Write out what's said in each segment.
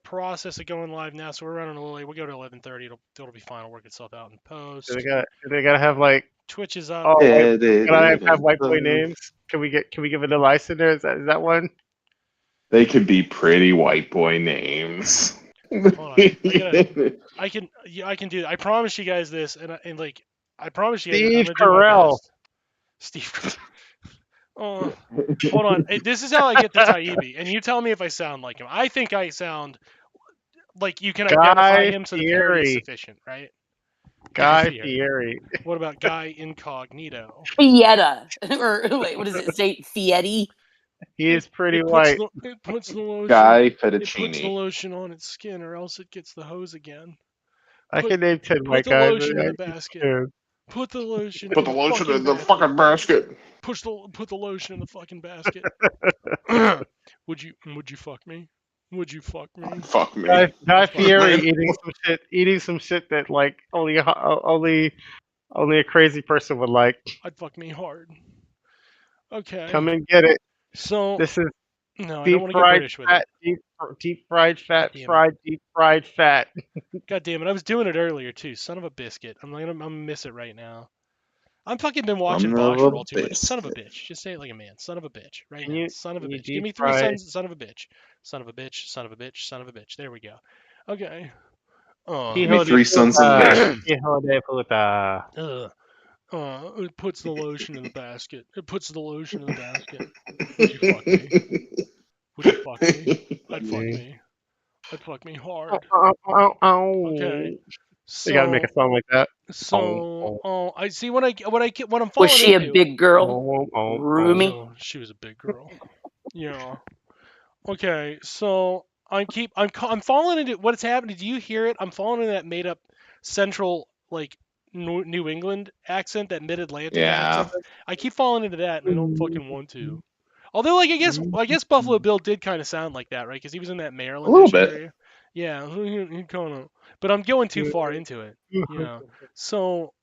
process of going live now, so we're running a little late. We'll go to 11:30. It'll be fine. It'll work itself out in post. Do they gotta have like? Twitch is up. Oh, can I have white boy names? Can we give it a license there? Is that one? They could be pretty white boy names. Hold on. I can do that. I promise you guys this, and like I promise you guys Steve I'm gonna do my Carell. best. Steve. Oh, hold on. This is how I get to Taibbi, and you tell me if I sound like him. I think I sound like you can identify him, so the parody is sufficient, right? Guy Fieri. What about Guy Incognito? Fietta. Or wait, what does it say? Fietti? He is pretty white. It puts the lotion. Guy It puts the Fettuccine. lotion on its skin, or else it gets the hose again. I can name 10 white guys. Put the lotion in the basket. Put the lotion. Put the lotion in the fucking basket. Put the lotion in the fucking basket. Would you fuck me? Would you fuck me? Fuck me. Guy Fieri eating some shit that like only a crazy person would like. I'd fuck me hard. Okay. Come and get it. So this is no, I don't want to get British with it. Deep fried fat, deep fried fat. God damn it! I was doing it earlier too. Son of a biscuit. I'm gonna miss it right now. I'm fucking been watching Bosch roll too much. Son of a bitch. Just say it like a man. Son of a bitch. Right now. Son of a bitch. Give me 3 sons. Son of a bitch. Son of a bitch. Son of a bitch. Son of a bitch. There we go. Okay. Give me 3 sons of bitch. It puts the lotion in the basket. It puts the lotion in the basket. Would you fuck me? Would you fuck me? I'd fuck me. I'd fuck me hard. Okay. So, you gotta make a song like that. So, I see when I'm falling Was she into, a big girl? Roomy? Oh, she was a big girl. Yeah. Okay, so I'm falling into what's happening. Do you hear it? I'm falling into that made up central like New England accent, that mid-Atlantic accent. I keep falling into that, and I don't fucking want to. Although, like, I guess Buffalo Bill did kind of sound like that, right? Because he was in that Maryland area. Yeah, he kind of. But I'm going too far into it, you know. So.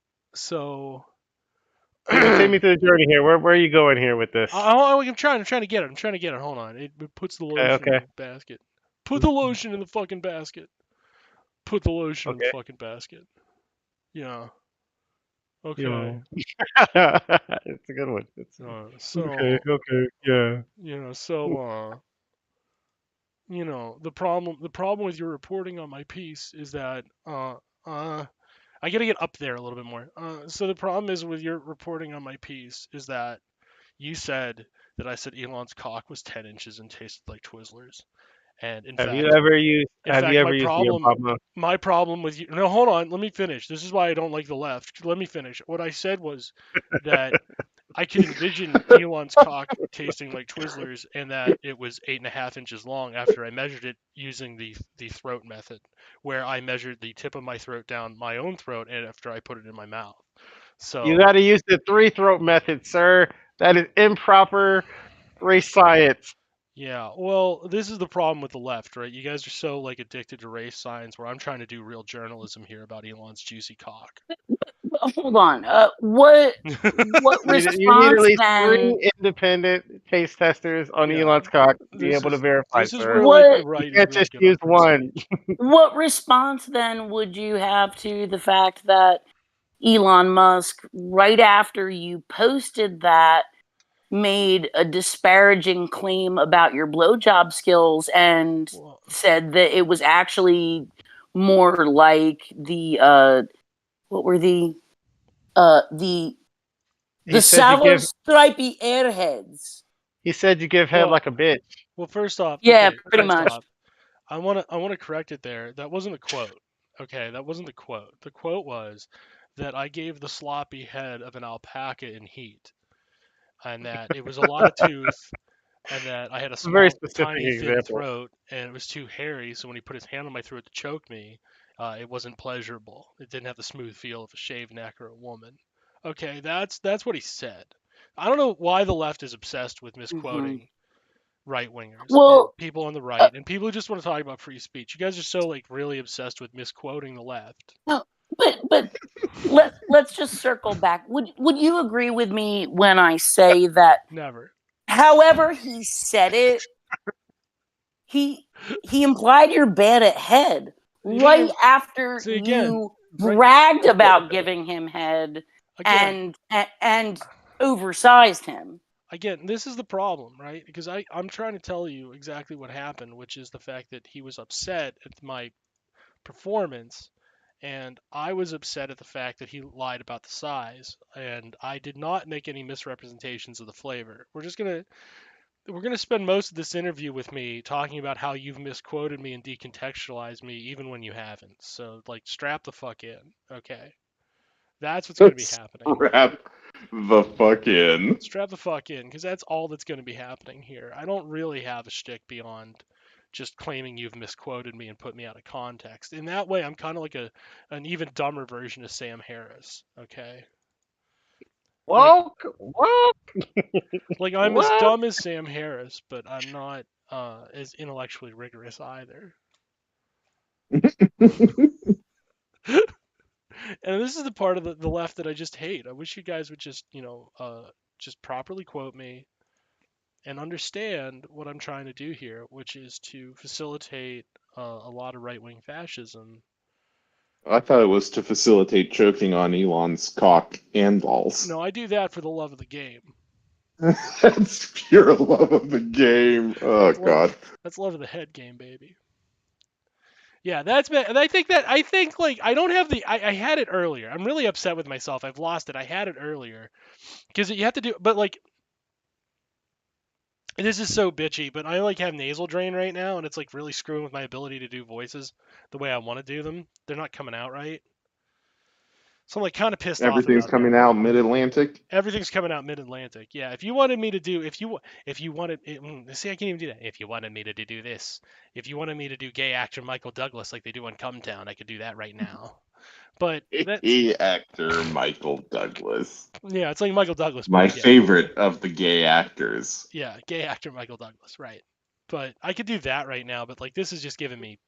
Take me through the journey here. Where are you going here with this? I'm trying to get it. Hold on. It puts the lotion in the basket. Put the lotion in the fucking basket. Put the lotion in the fucking basket. Yeah. Okay. Yeah. It's a good one. Okay. Yeah. You know, so you know, the problem with your reporting on my piece is that I gotta get up there a little bit more. So the problem is with your reporting on my piece is that you said that I said Elon's cock was 10 inches and tasted like Twizzlers. And in fact, have you ever used my problem with you? No, hold on. Let me finish. This is why I don't like the left. Let me finish. What I said was that I can envision Elon's cock tasting like Twizzlers, and that it was 8.5 inches long after I measured it using the throat method, where I measured the tip of my throat down my own throat, and after I put it in my mouth. So you got to use the 3-throat method, sir. That is improper race science. Yeah, well, this is the problem with the left, right? You guys are so like addicted to race science, where I'm trying to do real journalism here about Elon's juicy cock. Hold on. What response you need at least then? 3 independent taste testers on Elon's cock to be able to verify. This is where like, the right you can't just use one. What response then would you have to the fact that Elon Musk, right after you posted that, made a disparaging claim about your blowjob skills and said that it was actually more like the what were the sour stripy airheads. He said you give head like a bitch. Well, first off, yeah, pretty much. I want to correct it there. That wasn't a quote. Okay, that wasn't the quote. The quote was that I gave the sloppy head of an alpaca in heat, and that it was a lot of tooth, and that I had a small, tiny, thin throat, and it was too hairy. So when he put his hand on my throat to choke me, it wasn't pleasurable. It didn't have the smooth feel of a shaved neck or a woman. Okay, that's what he said. I don't know why the left is obsessed with misquoting right-wingers, and people on the right, and people who just want to talk about free speech. You guys are so like really obsessed with misquoting the left. No, but let's just circle back. Would you agree with me when I say that? Never. However he said it, he implied you're bad at head right after See, again, you right- bragged about giving him head Again, and oversized him. again, this is the problem, right? Because I'm trying to tell you exactly what happened, which is the fact that he was upset at my performance, and I was upset at the fact that he lied about the size, and I did not make any misrepresentations of the flavor. We're gonna spend most of this interview with me talking about how you've misquoted me and decontextualized me even when you haven't. So like strap the fuck in, okay? That's what's gonna be happening. Strap the fuck in. Strap the fuck in, because that's all that's gonna be happening here. I don't really have a shtick beyond just claiming you've misquoted me and put me out of context. In that way, I'm kind of like an even dumber version of Sam Harris, okay? What? Like I'm as What? dumb as Sam Harris, but I'm not as intellectually rigorous either. And this is the part of the left that I just hate. I wish you guys would just, just properly quote me and understand what I'm trying to do here, which is to facilitate a lot of right-wing fascism. I thought it was to facilitate choking on Elon's cock and balls. No, I do that for the love of the game. That's pure love of the game. Oh, God. That's love of the head game, baby. Yeah, that's been, and I think like I don't have I had it earlier. I'm really upset with myself. I've lost it. I had it earlier because you have to do, but like this is so bitchy. But I like have nasal drain right now, and it's like really screwing with my ability to do voices the way I want to do them. They're not coming out right, so I'm like kind of pissed off. Everything's coming out mid-Atlantic. Everything's coming out mid-Atlantic. Yeah, if you wanted me to do, if you wanted, see, I can't even do that. If you wanted me to do this, if you wanted me to do gay actor Michael Douglas like they do on Come Town, I could do that right now. But Gay actor Michael Douglas. Yeah, it's like Michael Douglas. My favorite of the gay actors. Yeah, gay actor Michael Douglas, right? But I could do that right now. But like, this is just giving me,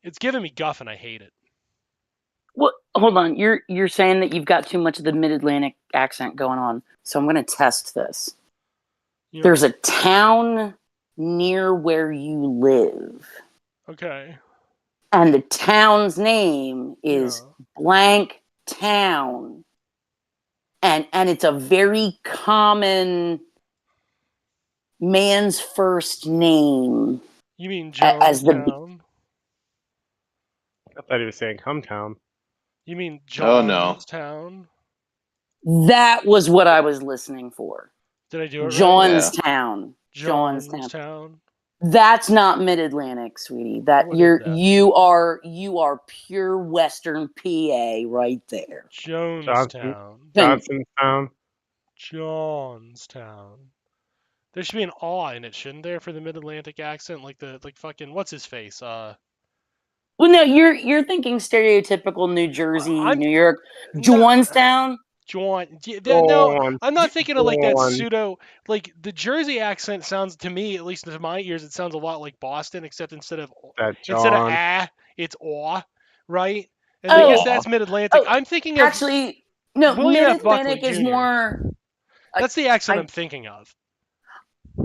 it's giving me guff, and I hate it. Well, hold on. You're saying that you've got too much of the Mid-Atlantic accent going on. So I'm going to test this. There's a town near where you live. Okay. And the town's name is blank town. And it's a very common man's first name. You mean Jonestown? I thought he was saying Hometown. You mean Jonestown? That was what I was listening for. Did I do it right? Jonestown. Jonestown. That's not Mid-Atlantic, sweetie. You are pure Western PA right there. Jonestown. Johnsonstown. Jonestown. There should be an aw in it, shouldn't there, for the Mid-Atlantic accent? Like fucking what's his face? Well, no, you're thinking stereotypical New Jersey, New York, Jonestown. No, I'm not thinking of like that pseudo, like the Jersey accent sounds to me, at least to my ears, it sounds a lot like Boston, except instead of it's aw, right? And I guess that's Mid-Atlantic. I'm thinking of no, Mid-Atlantic is more. That's the accent I'm thinking of.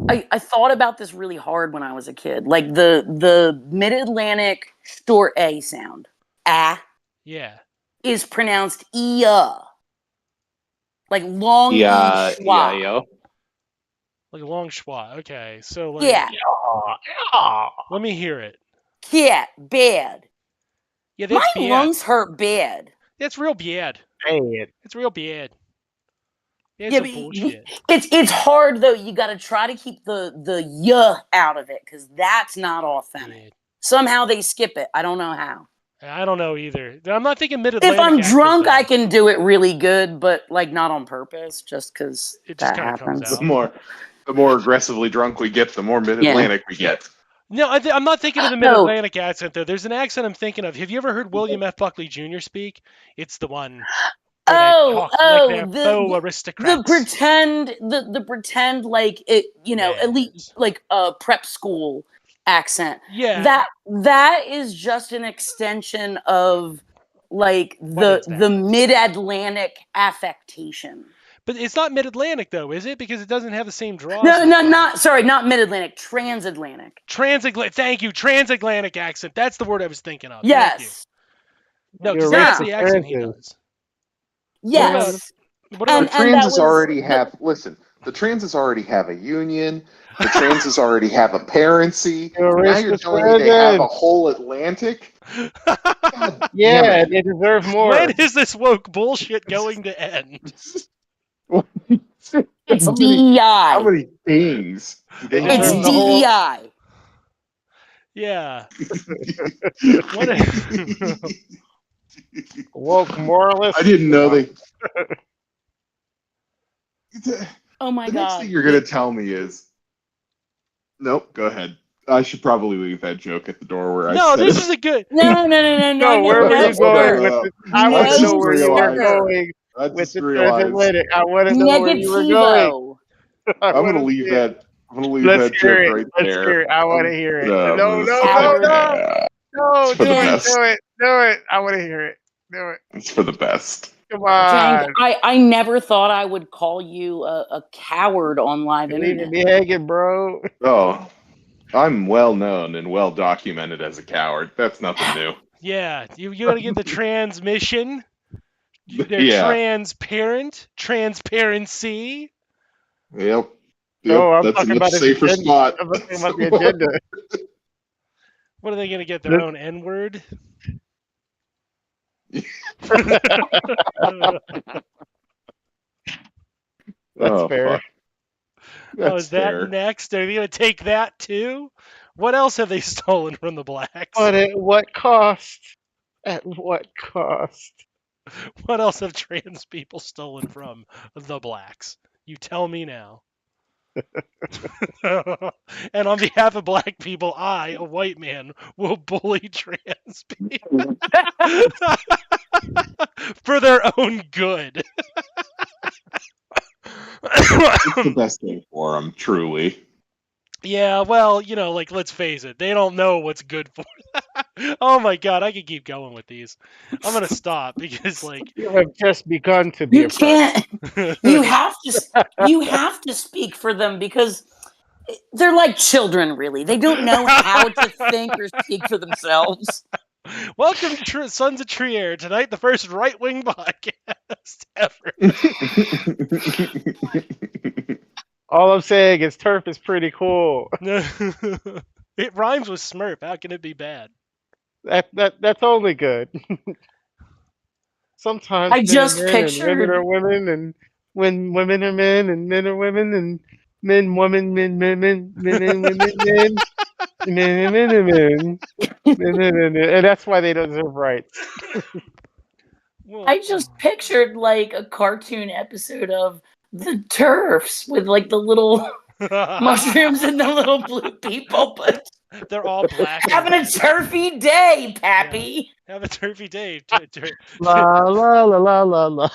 I thought about this really hard when I was a kid. Like the Mid-Atlantic short A sound, is pronounced like long schwa. Like long schwa. Okay, so like let me hear it. Yeah, bad. Yeah, that's my lungs hurt bad. That's real bad. It's real bad. Yeah, bullshit. It's hard though. You got to try to keep the yuh out of it because that's not authentic. Yeah. Somehow they skip it. I don't know how. I don't know either. I'm not thinking Mid-Atlantic. If I'm drunk, I can do it really good, but like not on purpose, just because it just kind of happens. The more aggressively drunk we get, the more Mid-Atlantic we get. No, I'm not thinking of the Mid-Atlantic accent though. There's an accent I'm thinking of. Have you ever heard William F. Buckley Jr. speak? It's the one. The aristocrats. The pretend like it, elite like prep school accent. Yeah. That is just an extension of like the Mid-Atlantic affectation. But it's not Mid-Atlantic though, is it? Because it doesn't have the same draws. No, that way. not Mid-Atlantic, transatlantic. Transatlantic. Thank you. Transatlantic accent. That's the word I was thinking of. Thank you. Yes. No, You're because that's racist the accent he Francis. does. Yes. What about And The that transes was already have. Listen, the transes already have a union. The transes already have a parency. You're Now you're racist telling me they have a Francis. whole Atlantic? God damn Yeah, it! they deserve more. when is this woke bullshit going to end? it's How many- How DEI. many things do they It's It's need? the whole- DEI. Yeah. What? Woke moralist. I didn't know they. Oh my The next god. thing you're going to tell me is. Nope, go ahead. I should probably leave that joke at the door where I No, said this it. is a good. No, Where were you going sugar. with it? I No, want to know where you were sugar. going I with just the realized transatlantic. I want to know where you were going. Negativo. I'm going to wanna leave see it. that. I'm going to leave Let's that hear joke it. right Let's there. hear it. I want to hear it. I'm No, gonna Coward. no, for do the it, best. do it, do it. I want to hear it. Do it. It's for the best. Come Dang, on. I never thought I would call you a coward on live You're leaving internet. me hanging, bro. Oh, I'm well known and well documented as a coward. That's nothing new. Yeah, you got to get the transmission. They're Yeah. transparent. Transparency. Yep. No, I'm That's a talking much about his safer agenda. spot. I'm talking about the agenda. What are they going to get? Their own N-word? That's fair. Fuck. That's Is that fair. next? Are they going to take that too? What else have they stolen from the blacks? But at what cost? At what cost? What else have trans people stolen from the blacks? You tell me now. And on behalf of black people, I, a white man, will bully trans people for their own good. It's the best thing for them, truly. Yeah, well, like, let's face it, they don't know what's good for them. Oh my god, I could keep going with these. I'm gonna stop because, like, You have just begun to be You a can't. You have to speak for them because they're like children. Really, they don't know how to think or speak for themselves. Welcome to Sons of Trier. Tonight, the first right-wing podcast ever. All I'm saying is turf is pretty cool. It rhymes with Smurf. How can it be bad? That's only good. Sometimes I men just are men and women pictured. are women, and when women are men and men are women, and men, women, men, men, men, men, and women, men, men, men, men, and that's why they don't deserve rights. Well, I just pictured like a cartoon episode of the Turfs with like the little mushrooms and the little blue people, but They're all black. and having a red. turfy day, Pappy. Have a turfy day. La la la la la la.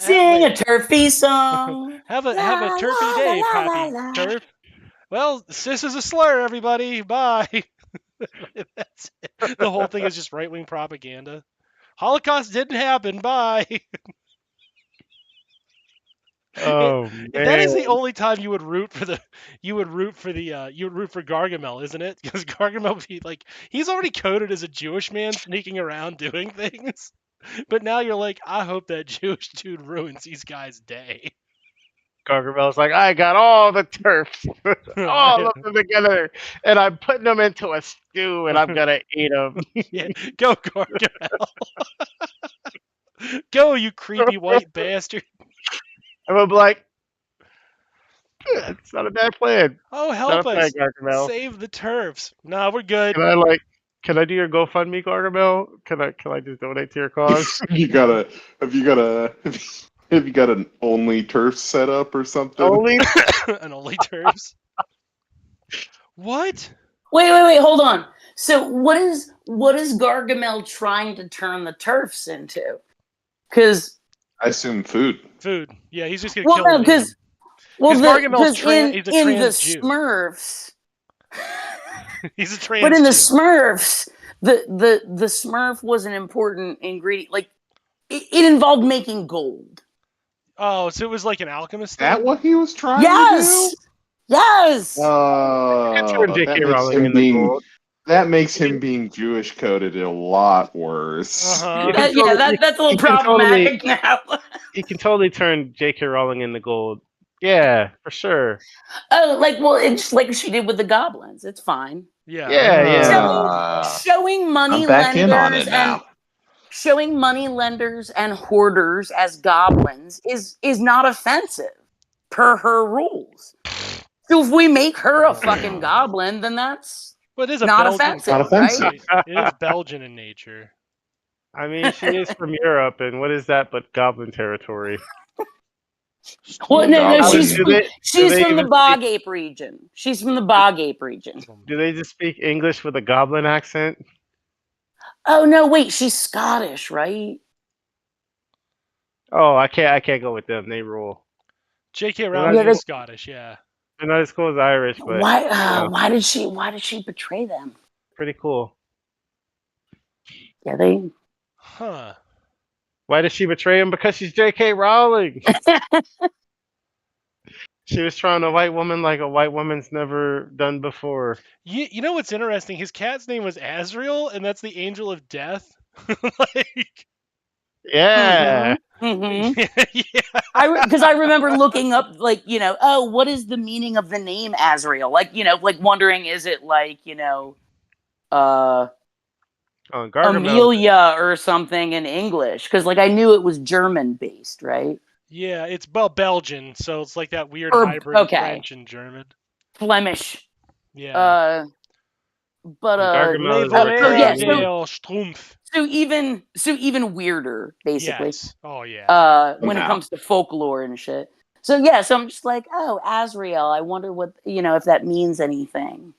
Sing a turfy song. have a La, turfy la, day, la, la, Pappy la. Turf. Well, cis is a slur, everybody. Bye. That's it. The whole thing is just right-wing propaganda. Holocaust didn't happen. Bye. Oh man, That is the only time you would root for Gargamel, isn't it? Because Gargamel would be like, he's already coded as a Jewish man sneaking around doing things. But now you're like, I hope that Jewish dude ruins these guys' day. Gargamel's like, I got all the turfs, all of them together, and I'm putting them into a stew, and I'm gonna eat them. Yeah, go Gargamel. Go, you creepy white bastard. And I'm like, it's not a bad plan. Oh, Not help a plan, us. Gargamel. Save the turfs. Nah, we're good. Can I do your GoFundMe, Gargamel? Can I just donate to your cause? have you got an only turf set up or something? Only And only turfs. What? Wait, hold on. So what is Gargamel trying to turn the turfs into? Because I assume food. Food. Yeah, he's just gonna well, kill no, them. because Gargamel's in he's a the trans Jew. Smurfs, He's a trans but in the Jew. Smurfs, the Smurf was an important ingredient. Like it involved making gold. Oh, so it was like an alchemist Is that thing? what he was trying Yes. to Yes. do? Turn That J.K. makes Rowling him into being gold. that makes him being Jewish coded a lot worse. Uh-huh. You can totally, That's a little you can totally, problematic now. he can totally turn J.K. Rowling into gold. Yeah, for sure. Oh, like, well, it's like she did with the goblins. It's fine. Yeah. Yeah. Showing I'm back in on it and now. showing money lenders and hoarders as goblins is not offensive per her rules. So if we make her a fucking goblin, then that's Well, it is a not Belgian offensive, Not offensive. right? right? It is Belgian in nature. I mean, she is from Europe, and what is that but goblin territory? Well, no, Goblins, Do they she's from the even Bog Ape region. She's from the Bog Ape region. do they just speak English with a goblin accent? Oh no, wait, she's Scottish, right? Oh, I can't go with them. They rule. J.K. They're Rowling not, is Scottish, yeah. they're not as cool as Irish, but you know, Why did she betray them? pretty cool. Yeah, they Huh. Why did she betray him? Because she's J.K. Rowling. She was trying a white woman like a white woman's never done before. You know what's interesting? His cat's name was Azrael, and that's the angel of death. Like, Yeah. Mm-hmm. yeah. Because I remember looking up, like, oh, what is the meaning of the name Azrael? Like, like wondering, is it like, Gargamel. Amelia or something in English? Because, like, I knew it was German based, right? Yeah, it's Belgian, so it's like that weird Or, hybrid of okay. French and German. Flemish. Yeah. But Gargamel is Strumpf. so even weirder, basically. Yes. Oh yeah. When it comes to folklore and shit. So yeah, so I'm just like, oh, Azrael. I wonder what if that means anything.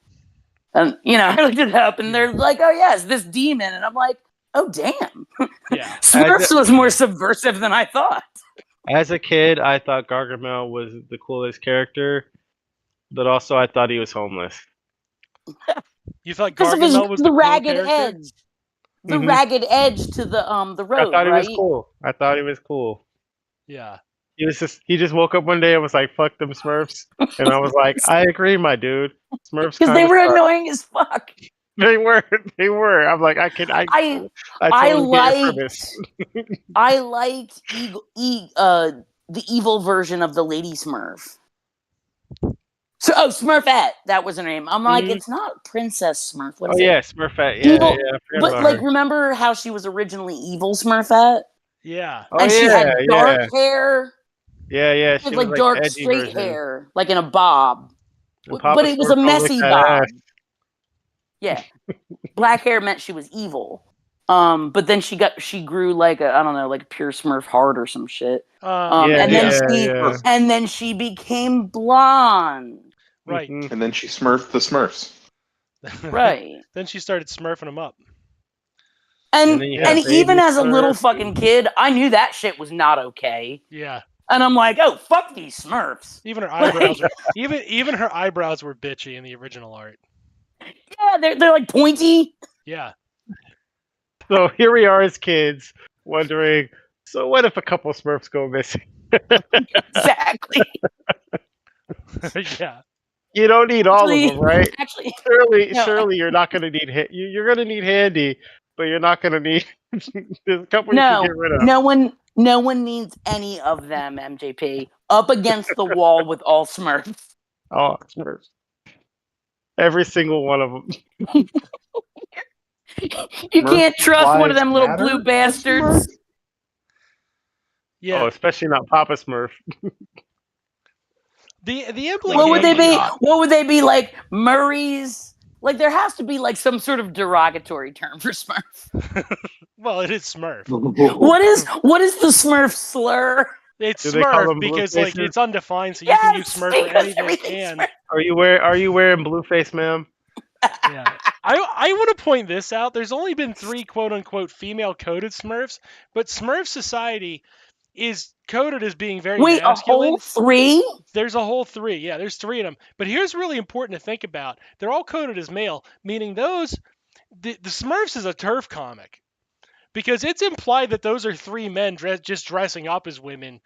And I looked it up, and they're like, oh yes, this demon, and I'm like, oh damn. Yeah. Smurfs was more subversive than I thought. As a kid, I thought Gargamel was the coolest character, but also I thought he was homeless. You thought Because of Gargamel was the cool ragged character? edge. The Mhm. ragged edge to the road, I thought right? he was cool. I thought he was cool. Yeah. He just woke up one day and was like, "Fuck them Smurfs," and I was like, "I agree, my dude. Smurfs Because they kinda were suck." annoying as fuck. They were. I'm like, I I totally get your liked premise. I liked the evil version of the Lady Smurf. So, Smurfette, that was her name. I'm like, it's not Princess Smurf. What Oh is it? yeah, Smurfette. Yeah, Evil, yeah. I forgot but about like, her. remember how she was originally evil Smurfette, Yeah. Oh and she yeah, had dark yeah, hair, yeah. she She had was like like the dark edgy straight version. hair, like in a bob, And but Papa it was a Smurf don't lick messy that bob. ass. Yeah, black hair meant she was evil. But then she grew like I don't know, like a pure Smurf heart or some shit. Yeah. And then she became blonde. Right. Mhm. And then she smurfed the Smurfs. Right. Then she started smurfing them up. And then you had even Baby as a little Smurf fucking kid, I knew that shit was not okay. Yeah. And I'm like, oh, fuck these Smurfs. Even her eyebrows were even her eyebrows were bitchy in the original art. Yeah, they're like pointy. Yeah. So here we are as kids wondering, so what if a couple Smurfs go missing? Exactly. Yeah. You don't need all of them, right? Actually, Surely you're not going to need you're going to need Handy, but you're not going to need. There's a couple you can get rid of. No one needs any of them. MJP up against the wall with all Smurfs. Oh, Smurfs. Every single one of them. You can't trust one of them little blue bastards. Yeah. Oh, especially not Papa Smurf. The implication. What would they be? What would they be like? Murray's? Like there has to be like some sort of derogatory term for Smurf. Well, it is Smurf. What is the Smurf slur? It's Smurf because like it's undefined, so you can use Smurf for anything. And are you wearing Blueface, ma'am? Yeah. I want to point this out. There's only been 3 quote unquote female coded Smurfs, but Smurf society is coded as being very masculine. A whole 3? There's a whole 3. Yeah, there's 3 of them. But here's really important to think about. They're all coded as male, meaning the Smurfs is a turf comic. Because it's implied that those are 3 men just dressing up as women.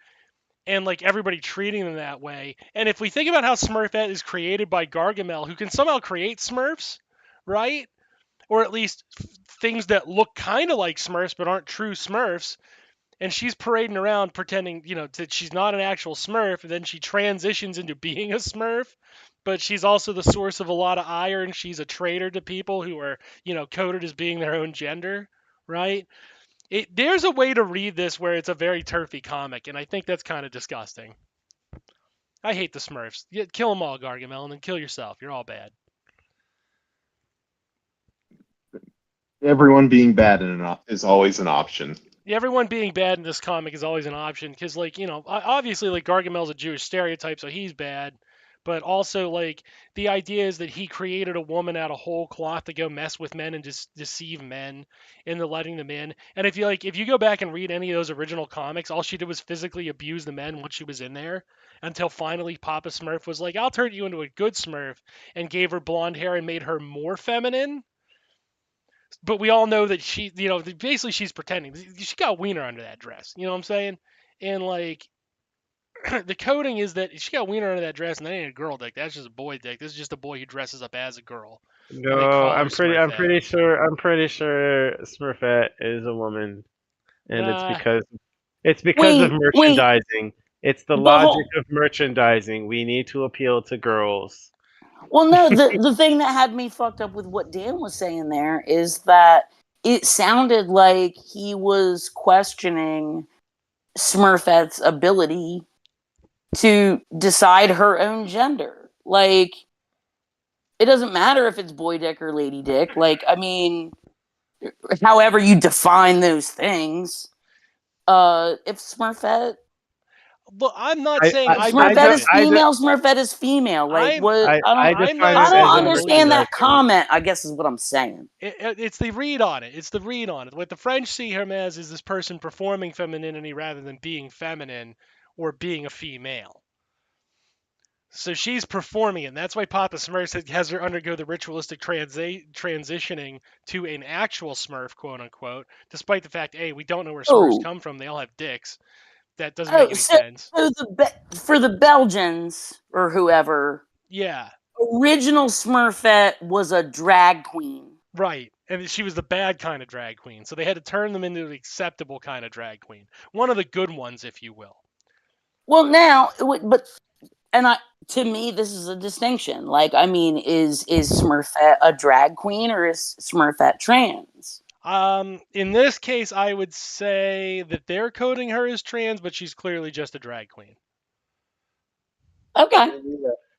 and like everybody treating them that way. And if we think about how Smurfette is created by Gargamel, who can somehow create Smurfs, right? Or at least things that look kind of like Smurfs but aren't true Smurfs. And she's parading around pretending, that she's not an actual Smurf, and then she transitions into being a Smurf. But she's also the source of a lot of ire, and she's a traitor to people who are, coded as being their own gender, right? There's a way to read this where it's a very turfy comic, and I think that's kind of disgusting. I hate the Smurfs. Kill them all, Gargamel, and then kill yourself. You're all bad. Everyone being bad is always an option. Everyone being bad in this comic is always an option because, obviously, Gargamel's a Jewish stereotype, so he's bad. But also, the idea is that he created a woman out of whole cloth to go mess with men and just deceive men into letting them in. And if you go back and read any of those original comics, all she did was physically abuse the men once she was in there until finally Papa Smurf was like, I'll turn you into a good Smurf, and gave her blonde hair and made her more feminine. But we all know that she, basically she's pretending. She got a wiener under that dress. You know what I'm saying? And the coding is that she got a wiener under that dress, and that ain't a girl dick. That's just a boy dick. This is just a boy who dresses up as a girl. No, They call her I'm pretty Smurfette. sure Smurfette is a woman, and Nah. it's because of Wait. merchandising. It's the The whole- logic of merchandising. We need to appeal to girls. Well, no, the thing that had me fucked up with what Dan was saying there is that it sounded like he was questioning Smurfette's ability to decide her own gender. Like, it doesn't matter if it's boy dick or lady dick. Like, I mean, however you define those things. If Smurfette, Look, I'm not I- saying I- I Smurfette believe is it. female, Smurfette is female. Like, I'm- what? I I'm define not I it saying don't as I a understand that merchandising. comment, I guess is what I'm saying. It's the read on it. It's the read on it. What the French see him as is this person performing femininity rather than being feminine or being a female. So she's performing it, and that's why Papa Smurf has her undergo the ritualistic transitioning to an actual Smurf, quote unquote, despite the fact, A, we don't know where Smurfs come from. They all have dicks. That doesn't make any sense. So for the Belgians or whoever, Yeah, original Smurfette was a drag queen. right. And she was the bad kind of drag queen. So they had to turn them into an acceptable kind of drag queen. One of the good ones, if you will. Well, to me, this is a distinction. Like, I mean, is Smurfette a drag queen or is Smurfette trans? In this case, I would say that they're coding her as trans, but she's clearly just a drag queen. Okay.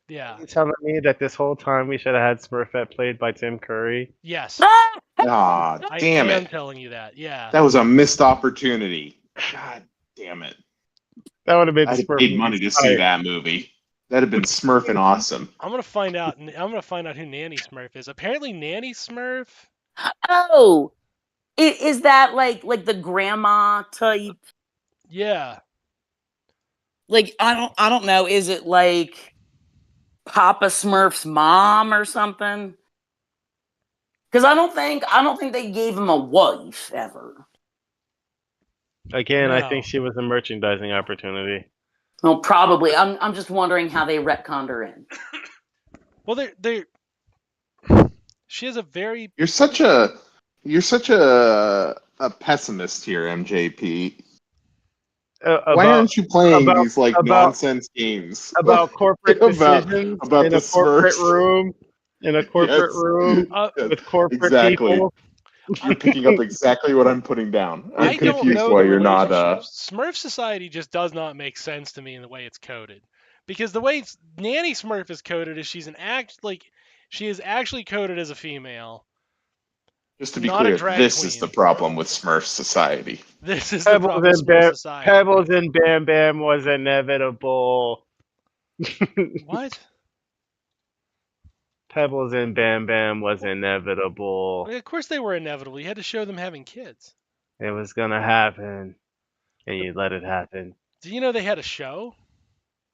Yeah. Are you telling me that this whole time we should have had Smurfette played by Tim Curry? Yes. Ah, damn I am it. telling you that. Yeah. That was a missed opportunity. God damn it. That would have been I'd have Smurf. paid money to see that movie. That'd have been Smurfing awesome. I'm gonna find out who Nanny Smurf is. Apparently, Nanny Smurf. Oh, is that like the grandma type? Yeah. Like, I don't know. Is it like Papa Smurf's mom or something? Because I don't think they gave him a wife ever. Again, I No. think she was a merchandising opportunity. Well, probably. I'm just wondering how they retconned her in. Well, they. She has a very. You're such a pessimist here, MJP. Why aren't you playing these nonsense games about corporate about decisions about in the a corporate Smurfs? room? In a corporate Yes. room Yes, with corporate exactly. people. You're picking up exactly what I'm putting down. I'm I don't confused know why the you're not. relationships. Smurf Society just does not make sense to me in the way it's coded, because the way Nanny Smurf is coded is she is actually coded as a female. Just to be not a clear, drag this queen. is the problem with Smurf Society. This is the problem with Smurf Society. Pebbles and Bam Bam was inevitable. What? Pebbles and Bam Bam was inevitable. Of course they were inevitable. You had to show them having kids. It was gonna happen, and you let it happen. Do you know they had a show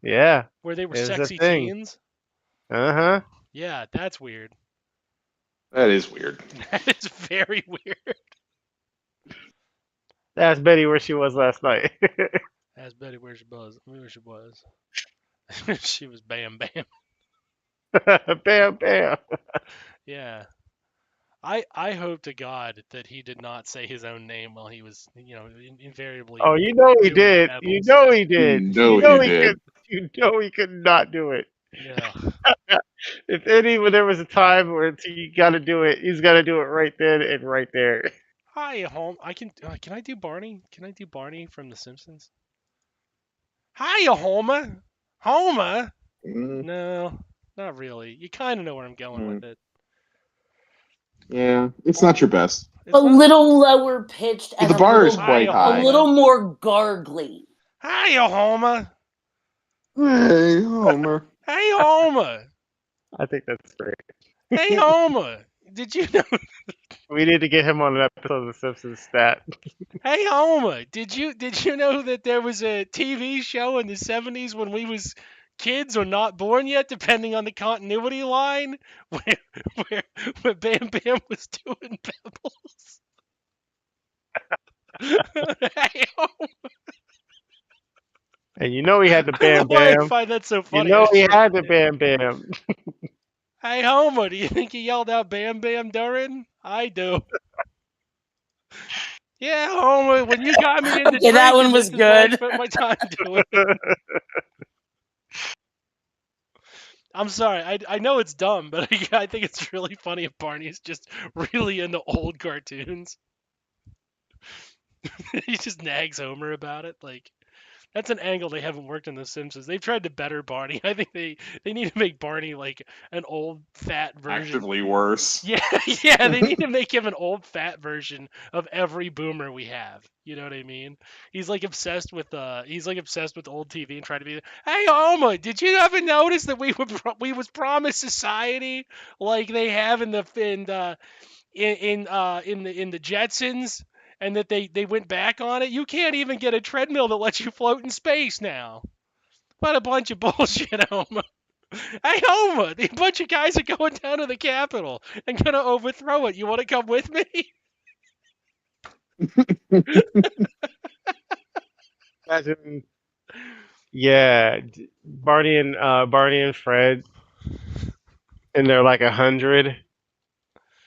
Yeah. where they were it was a sexy thing. teens? Uh-huh. Yeah, that's weird. That is weird. That is very weird. Ask Betty where she was last night. Ask Betty where she was. Where she was. She was Bam Bam. Bam, bam. Yeah. I hope to God that he did not say his own name while he was, invariably Oh, you know he doing did. You pebbles. know he did. No, he did. You know he could not do it. Yeah. When there was a time where he got to do it, he's got to do it right then and right there. Hi, home. Can I do Barney? Can I do Barney from The Simpsons? Hiya, Homer. Homer. Mm, No, not really. You kind of know where I'm going with mm, it. yeah, it's not your best. A little lower pitched But and the bar is quite Hiya, a high. little more gargly. Hiya, Homer. Hey, Homer. Hey, Homer. I think that's great. Hey, Homer. Did you know? We need to get him on an episode of The Simpsons stat. Hey, Homer. Did you know that there was a TV show in the '70s when we was kids or not born yet, depending on the continuity line, where where Bam Bam was doing pebbles. Hey, Homer. And you know he had the I don't know Bam why I Bam. find that so You funny. know I he just had the like Bam Bam. Hey, Homer, do you think he yelled out Bam Bam during? I do. Yeah, Homer, when you got me into Okay, that one drinking, was this is what I good. spent my time doing. I'm sorry, I know it's dumb, but I think it's really funny if Barney's just really into old cartoons. He just nags Homer about it. Like, that's an angle they haven't worked in The Simpsons. They've tried to better Barney. I think they need to make Barney like an old fat version. Actively worse. Yeah, yeah, they need to make him an old fat version of every boomer we have. You know what I mean? He's like obsessed with old TV and trying to be, "Hey, Homer, did you ever notice that we was promised society like they have in the Jetsons, and that they went back on it? You can't even get a treadmill that lets you float in space now. What a bunch of bullshit, Homer." Hey, Homer, the bunch of guys are going down to the Capitol and gonna overthrow it. You want to come with me? Imagine, yeah, Barney and Fred, and they're like 100.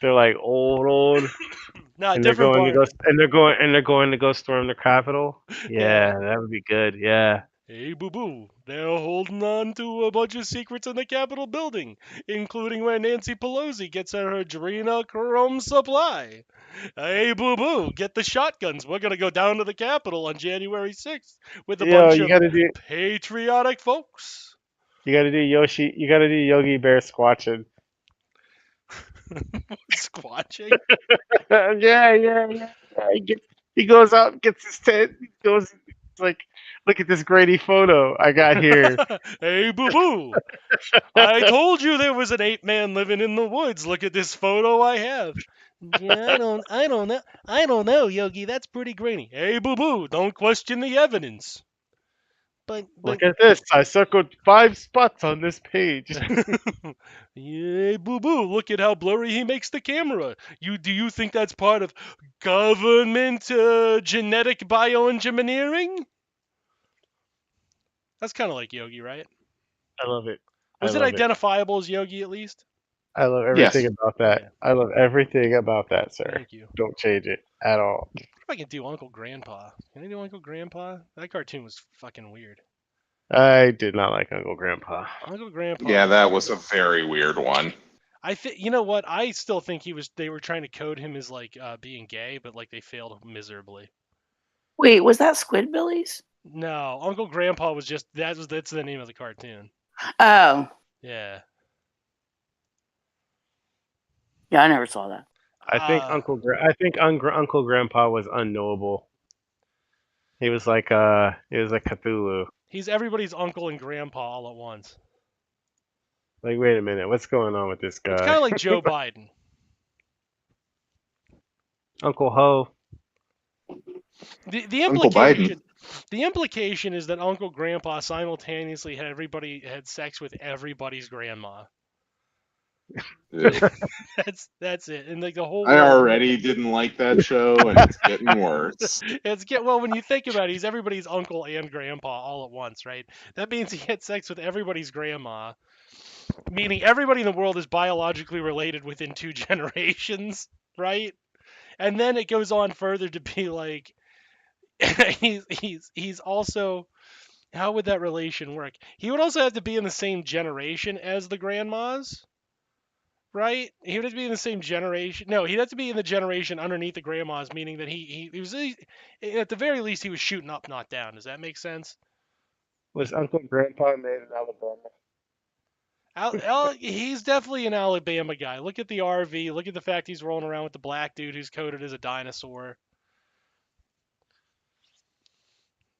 They're like old, Nah, and they're different going to go Barney. and they're going to go storm the Capitol. Yeah. Yeah, that would be good. Yeah. Hey, boo boo, they're holding on to a bunch of secrets in the Capitol building, including where Nancy Pelosi gets her adrenochrome supply. Hey, boo boo, get the shotguns. We're gonna go down to the Capitol on January 6th with a Yo, bunch of patriotic folks. you gotta do Yogi Bear squatching. Squatching. Yeah. He goes out, gets his tent, goes like, look at this grainy photo I got here. Hey, boo boo. I told you there was an ape man living in the woods. Look at this photo I have. Yeah, I don't know, Yogi. That's pretty grainy. Hey, boo boo, don't question the evidence. But Look at this. I circled 5 spots on this page. yeah, boo boo, look at how blurry he makes the camera. Do you think that's part of government genetic bioengineering? That's kind of like Yogi, right? I love it. Was it identifiable as Yogi at least? I love everything about that. Okay. I love everything about that, sir. Thank you. Don't change it at all. What if I can do Uncle Grandpa? Can I do Uncle Grandpa? That cartoon was fucking weird. I did not like Uncle Grandpa. Uncle Grandpa. Yeah, that was a very weird one. I think, you know what? I still think they were trying to code him as like being gay, but like they failed miserably. Wait, was that Squidbillies? No, Uncle Grandpa was just that's the name of the cartoon. Oh. Yeah. Yeah, I never saw that. I think Uncle Grandpa was unknowable. He was like Cthulhu. He's everybody's uncle and grandpa all at once. Like, wait a minute, what's going on with this guy? It's kind of like Joe Biden. Uncle Ho. The implication is that Uncle Grandpa simultaneously had sex with everybody's grandma. That's it. And like the whole I world. already didn't like that show, and it's getting worse. Well, when you think about it, he's everybody's uncle and grandpa all at once, right? That means he had sex with everybody's grandma, meaning everybody in the world is biologically related within 2 generations, right? And then it goes on further to be like he's also, how would that relation work? He would also have to be in the same generation as the grandmas, right? He would have to be in the same generation. No, he'd have to be in the generation underneath the grandmas, meaning that he was at the very least he was shooting up, not down. Does that make sense? Was Uncle Grandpa made in Alabama? He's definitely an Alabama guy. Look at the RV. Look at the fact he's rolling around with the black dude who's coded as a dinosaur.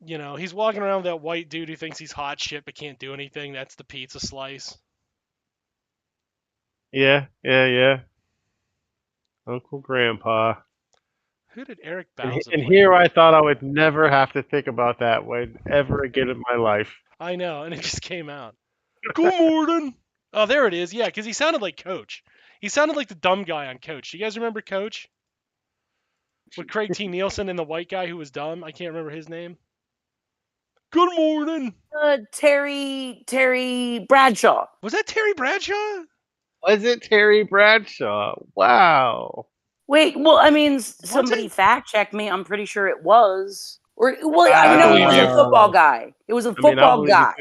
You know, he's walking around with that white dude who thinks he's hot shit but can't do anything. That's the pizza slice. Yeah. Uncle Grandpa. Who did Eric Bauza And play? here I thought I would never have to think about that way ever again in my life. I know, and it just came out. Good morning. Oh, there it is. Yeah, because he sounded like Coach. He sounded like the dumb guy on Coach. Do you guys remember Coach? With Craig T. Nielsen and the white guy who was dumb? I can't remember his name. Good morning. Terry Bradshaw. Was that Terry Bradshaw? Was it Terry Bradshaw? Wow. Wait, well, I mean, somebody fact check me. I'm pretty sure it was. Or well, I know it was believe a football guy. It was a football guy.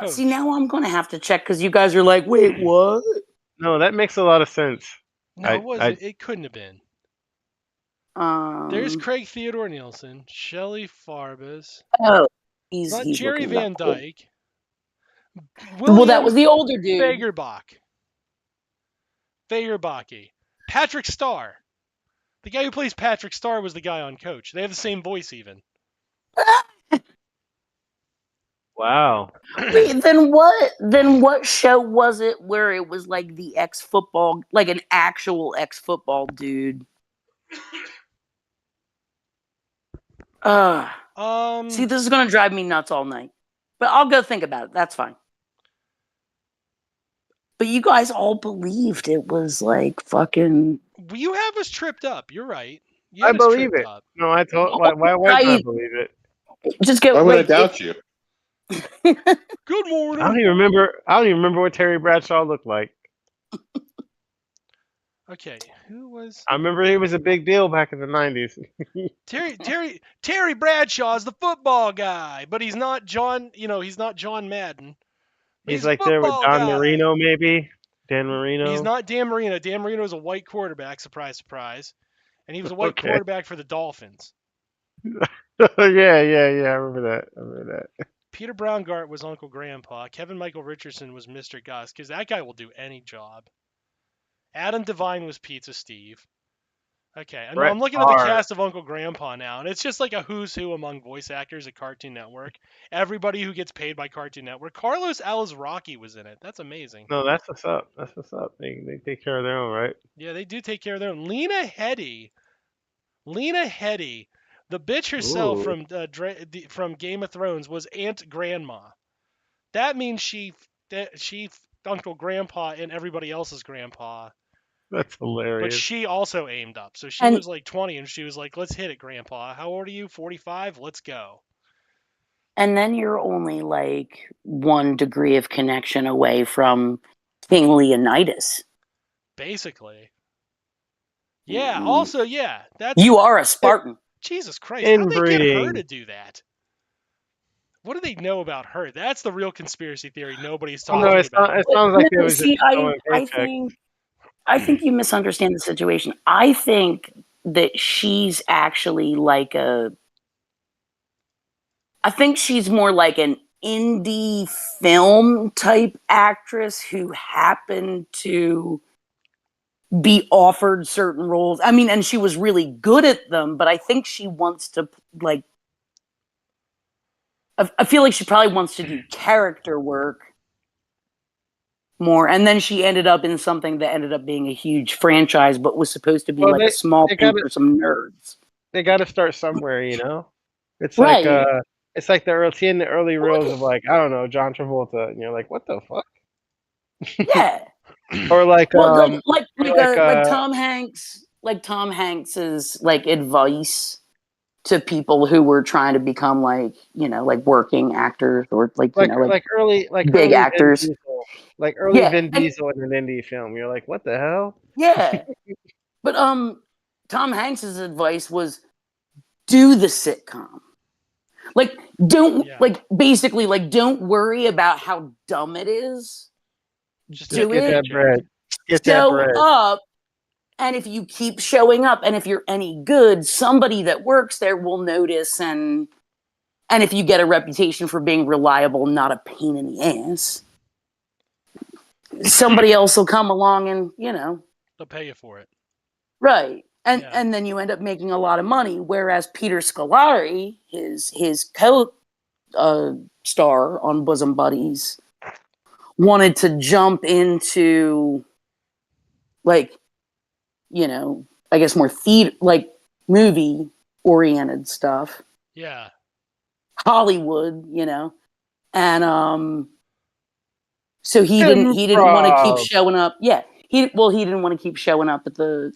See, now I'm going to have to check because you guys are like, wait, what? No, that makes a lot of sense. No, it wasn't. It couldn't have been. There's Craig Theodore Nielsen, Shelley Farbus. Oh, he's Jerry Van Dyke. Well, that was the older dude. Fagerbach. Patrick Starr. The guy who plays Patrick Starr was the guy on Coach. They have the same voice even. Wow. Wait, then what show was it where it was like the ex-football, like an actual ex-football dude? See, this is gonna drive me nuts all night. But I'll go think about it. That's fine. But you guys all believed it was like fucking. You have us tripped up. You're right. I believe it. Up. No, I told. Why would I believe it? Just go. Why would I doubt you? Good morning. I don't even remember what Terry Bradshaw looked like. Okay, who was? I remember he was a big deal back in the 90s. Terry Bradshaw's the football guy, but he's not John. He's not John Madden. He's like there with Don Marino, maybe. Dan Marino. He's not Dan Marino. Dan Marino is a white quarterback. Surprise, surprise. And he was a white quarterback for the Dolphins. Yeah. I remember that. Peter Braungart was Uncle Grandpa. Kevin Michael Richardson was Mr. Gus, because that guy will do any job. Adam Devine was Pizza Steve. Okay, I'm looking at the cast of Uncle Grandpa now, and it's just like a who's who among voice actors at Cartoon Network. Everybody who gets paid by Cartoon Network. Carlos Alazraqui was in it. That's amazing. No, that's what's up. They take care of their own, right? Yeah, they do take care of their own. Lena Headey, the bitch herself from Game of Thrones, was Aunt Grandma. That means she Uncle Grandpa and everybody else's grandpa. That's hilarious. But she also aimed up. So she was like 20 and she was like, let's hit it, Grandpa. How old are you? 45? Let's go. And then you're only like 1 degree of connection away from King Leonidas. Basically. Yeah, also, yeah. You are a Spartan. Jesus Christ. How'd they get her to do that? What do they know about her? That's the real conspiracy theory nobody's talking about. It sounds like it was I think you misunderstand the situation. I think that she's actually like I think she's more like an indie film type actress who happened to be offered certain roles. I mean, and she was really good at them, but I think she wants to like, I feel like she probably wants to do character work more, and then she ended up in something that ended up being a huge franchise, but was supposed to be a small thing for some nerds. They got to start somewhere, It's right. Like it's like the early roles of like, I don't know, John Travolta, and you're like, what the fuck? Yeah. Or like well, like Tom Hanks, like Tom Hanks's like advice to people who were trying to become like working actors or like early big actors. Vin Diesel, like early Vin Diesel in an indie film. You're like, what the hell? Yeah, but Tom Hanks's advice was do the sitcom. Like don't basically don't worry about how dumb it is. Just do get it. That bread. Get Show that bread. up. And if you keep showing up and if you're any good, somebody that works there will notice. And if you get a reputation for being reliable, not a pain in the ass, somebody else will come along and, they'll pay you for it. Right. And then you end up making a lot of money. Whereas Peter Scolari, his co-star on Bosom Buddies, wanted to jump into I guess more movie oriented stuff. Yeah. Hollywood, and so he didn't want to keep showing up. Yeah. He didn't want to keep showing up at the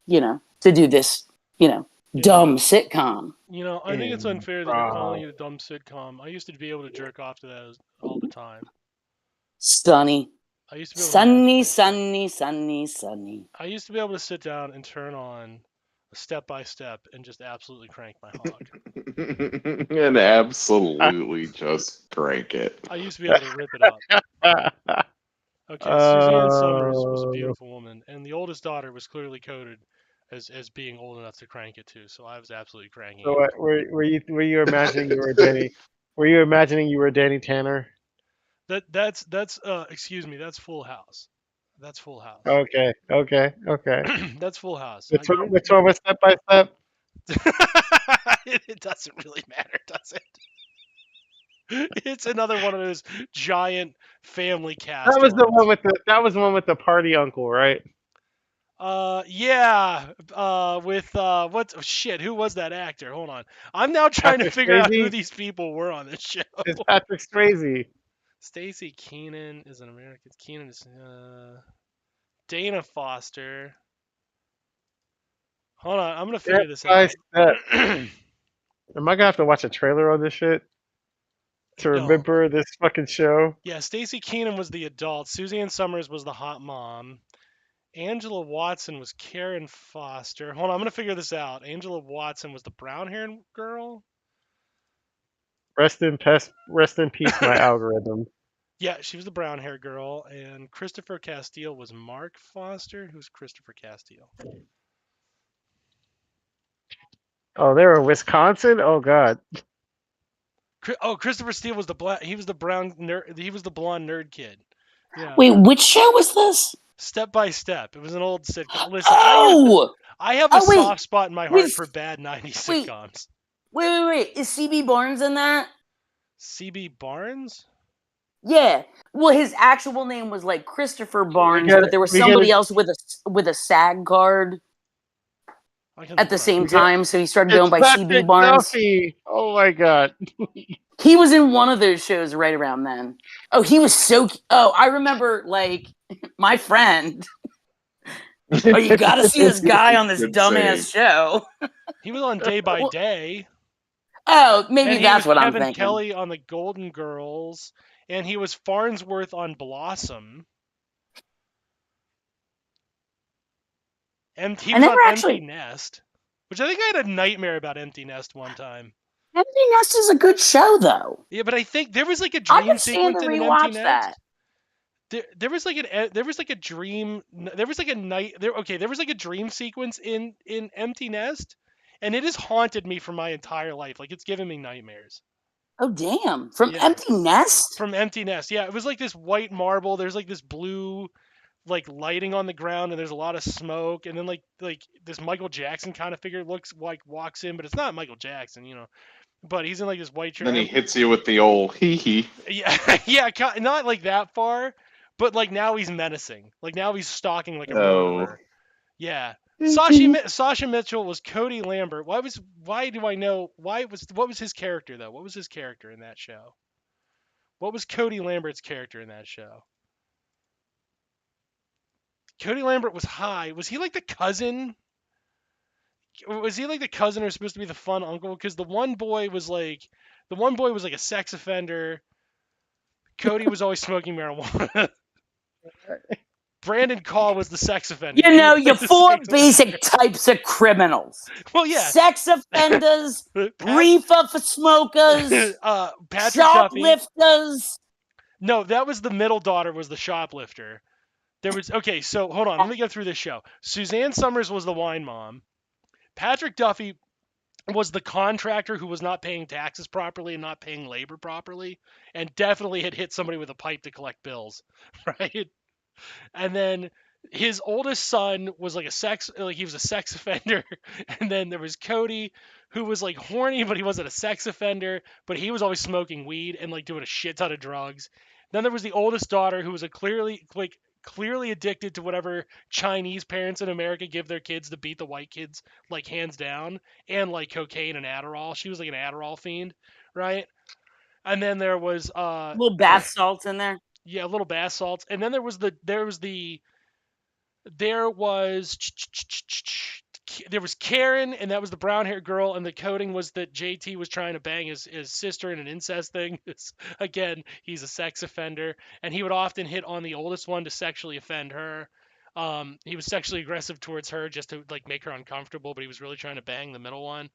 to do this, dumb sitcom. I think it's unfair that they're calling it a dumb sitcom. I used to be able to jerk off to that all the time. Sunny. I used to be able Sunny. I used to be able to sit down and turn on a step by step and just absolutely crank my hog. And absolutely just crank it. I used to be able to rip it up. Okay, Sybian Summers was a beautiful woman, and the oldest daughter was clearly coded as being old enough to crank it too. So I was absolutely cranking it. So were you imagining you were Danny? Were you imagining you were Danny Tanner? That's excuse me, that's Full House. That's Full House. Okay. That's Full House. Which one was Step by Step? It doesn't really matter, does it? It's another one of those giant family casts. That was the one with the party uncle, right? Yeah. With who was that actor? Hold on. I'm now trying to figure out who these people were on this show. It's Patrick Swayze. Stacey Keenan is an American. Keenan is Dana Foster. Hold on, I'm gonna figure this out. Am I gonna have to watch a trailer on this shit to remember this fucking show? Yeah, Stacey Keenan was the adult. Suzanne Summers was the hot mom. Angela Watson was Karen Foster. Hold on, I'm gonna figure this out. Angela Watson was the brown-haired girl. Rest in peace, my algorithm. Yeah, she was the brown-haired girl, and Christopher Castile was Mark Foster. Who's Christopher Castile? Oh, they were in Wisconsin. Oh God. Oh, Christopher Steele was he was the brown nerd. He was the blonde nerd kid. Yeah. Wait, which show was this? Step by Step. It was an old sitcom. Listen, I have a soft spot in my heart for bad 90s sitcoms. Wait. Is CB Barnes in that? CB Barnes? Yeah. Well, his actual name was like Christopher Barnes, but there was somebody else with a SAG card at the same time, so he started going by CB Barnes. Duffy. Oh my God. He was in one of those shows right around then. Oh, he was so. Oh, I remember my friend. Oh, you got to see this guy on this dumbass show. He was on Day by Day. Oh, maybe that's what I'm thinking. Kevin Kelly on The Golden Girls, and he was Farnsworth on Blossom. And he was on Empty Nest, which I think I had a nightmare about Empty Nest one time. Empty Nest is a good show, though. Yeah, but I think there was like a dream sequence in Empty Nest. There was like a dream. There was like a night. There was like a dream sequence in Empty Nest, and it has haunted me for my entire life. Like, it's given me nightmares. Oh damn! From Empty Nest. From Empty Nest, yeah. It was like this white marble. There's like this blue, like, lighting on the ground, and there's a lot of smoke, and then like this Michael Jackson kind of figure walks in, but it's not Michael Jackson, But he's in like this white shirt. Then he hits you with the old hee. Yeah, not like that far, but like now he's menacing. Like now he's stalking like a murderer. Yeah. Sasha Mitchell was Cody Lambert. What was his character though? What was his character in that show? What was Cody Lambert's character in that show? Cody Lambert was high. Was he like the cousin? Was he like the cousin or supposed to be the fun uncle? Because the one boy was like a sex offender. Cody was always smoking marijuana. Brandon Call was the sex offender. You know, your four basic types of criminals. Well, yeah. Sex offenders, reefer for smokers, shoplifters. No, that was the middle daughter was the shoplifter. Okay, so hold on. Let me go through this show. Suzanne Summers was the wine mom. Patrick Duffy was the contractor who was not paying taxes properly and not paying labor properly, and definitely had hit somebody with a pipe to collect bills, right? And then his oldest son was like he was a sex offender. And then there was Cody, who was like horny, but he wasn't a sex offender, but he was always smoking weed and like doing a shit ton of drugs. Then there was the oldest daughter, who was clearly addicted to whatever Chinese parents in America give their kids to beat the white kids, like hands down, and like cocaine and Adderall. She was like an Adderall fiend, right? And then there was little bath salts in there. Yeah, little bath salts. And then there was Karen, and that was the brown haired girl, and the coding was that JT was trying to bang his sister in an incest thing. Again, he's a sex offender, and he would often hit on the oldest one to sexually offend her. He was sexually aggressive towards her just to like make her uncomfortable, but he was really trying to bang the middle one.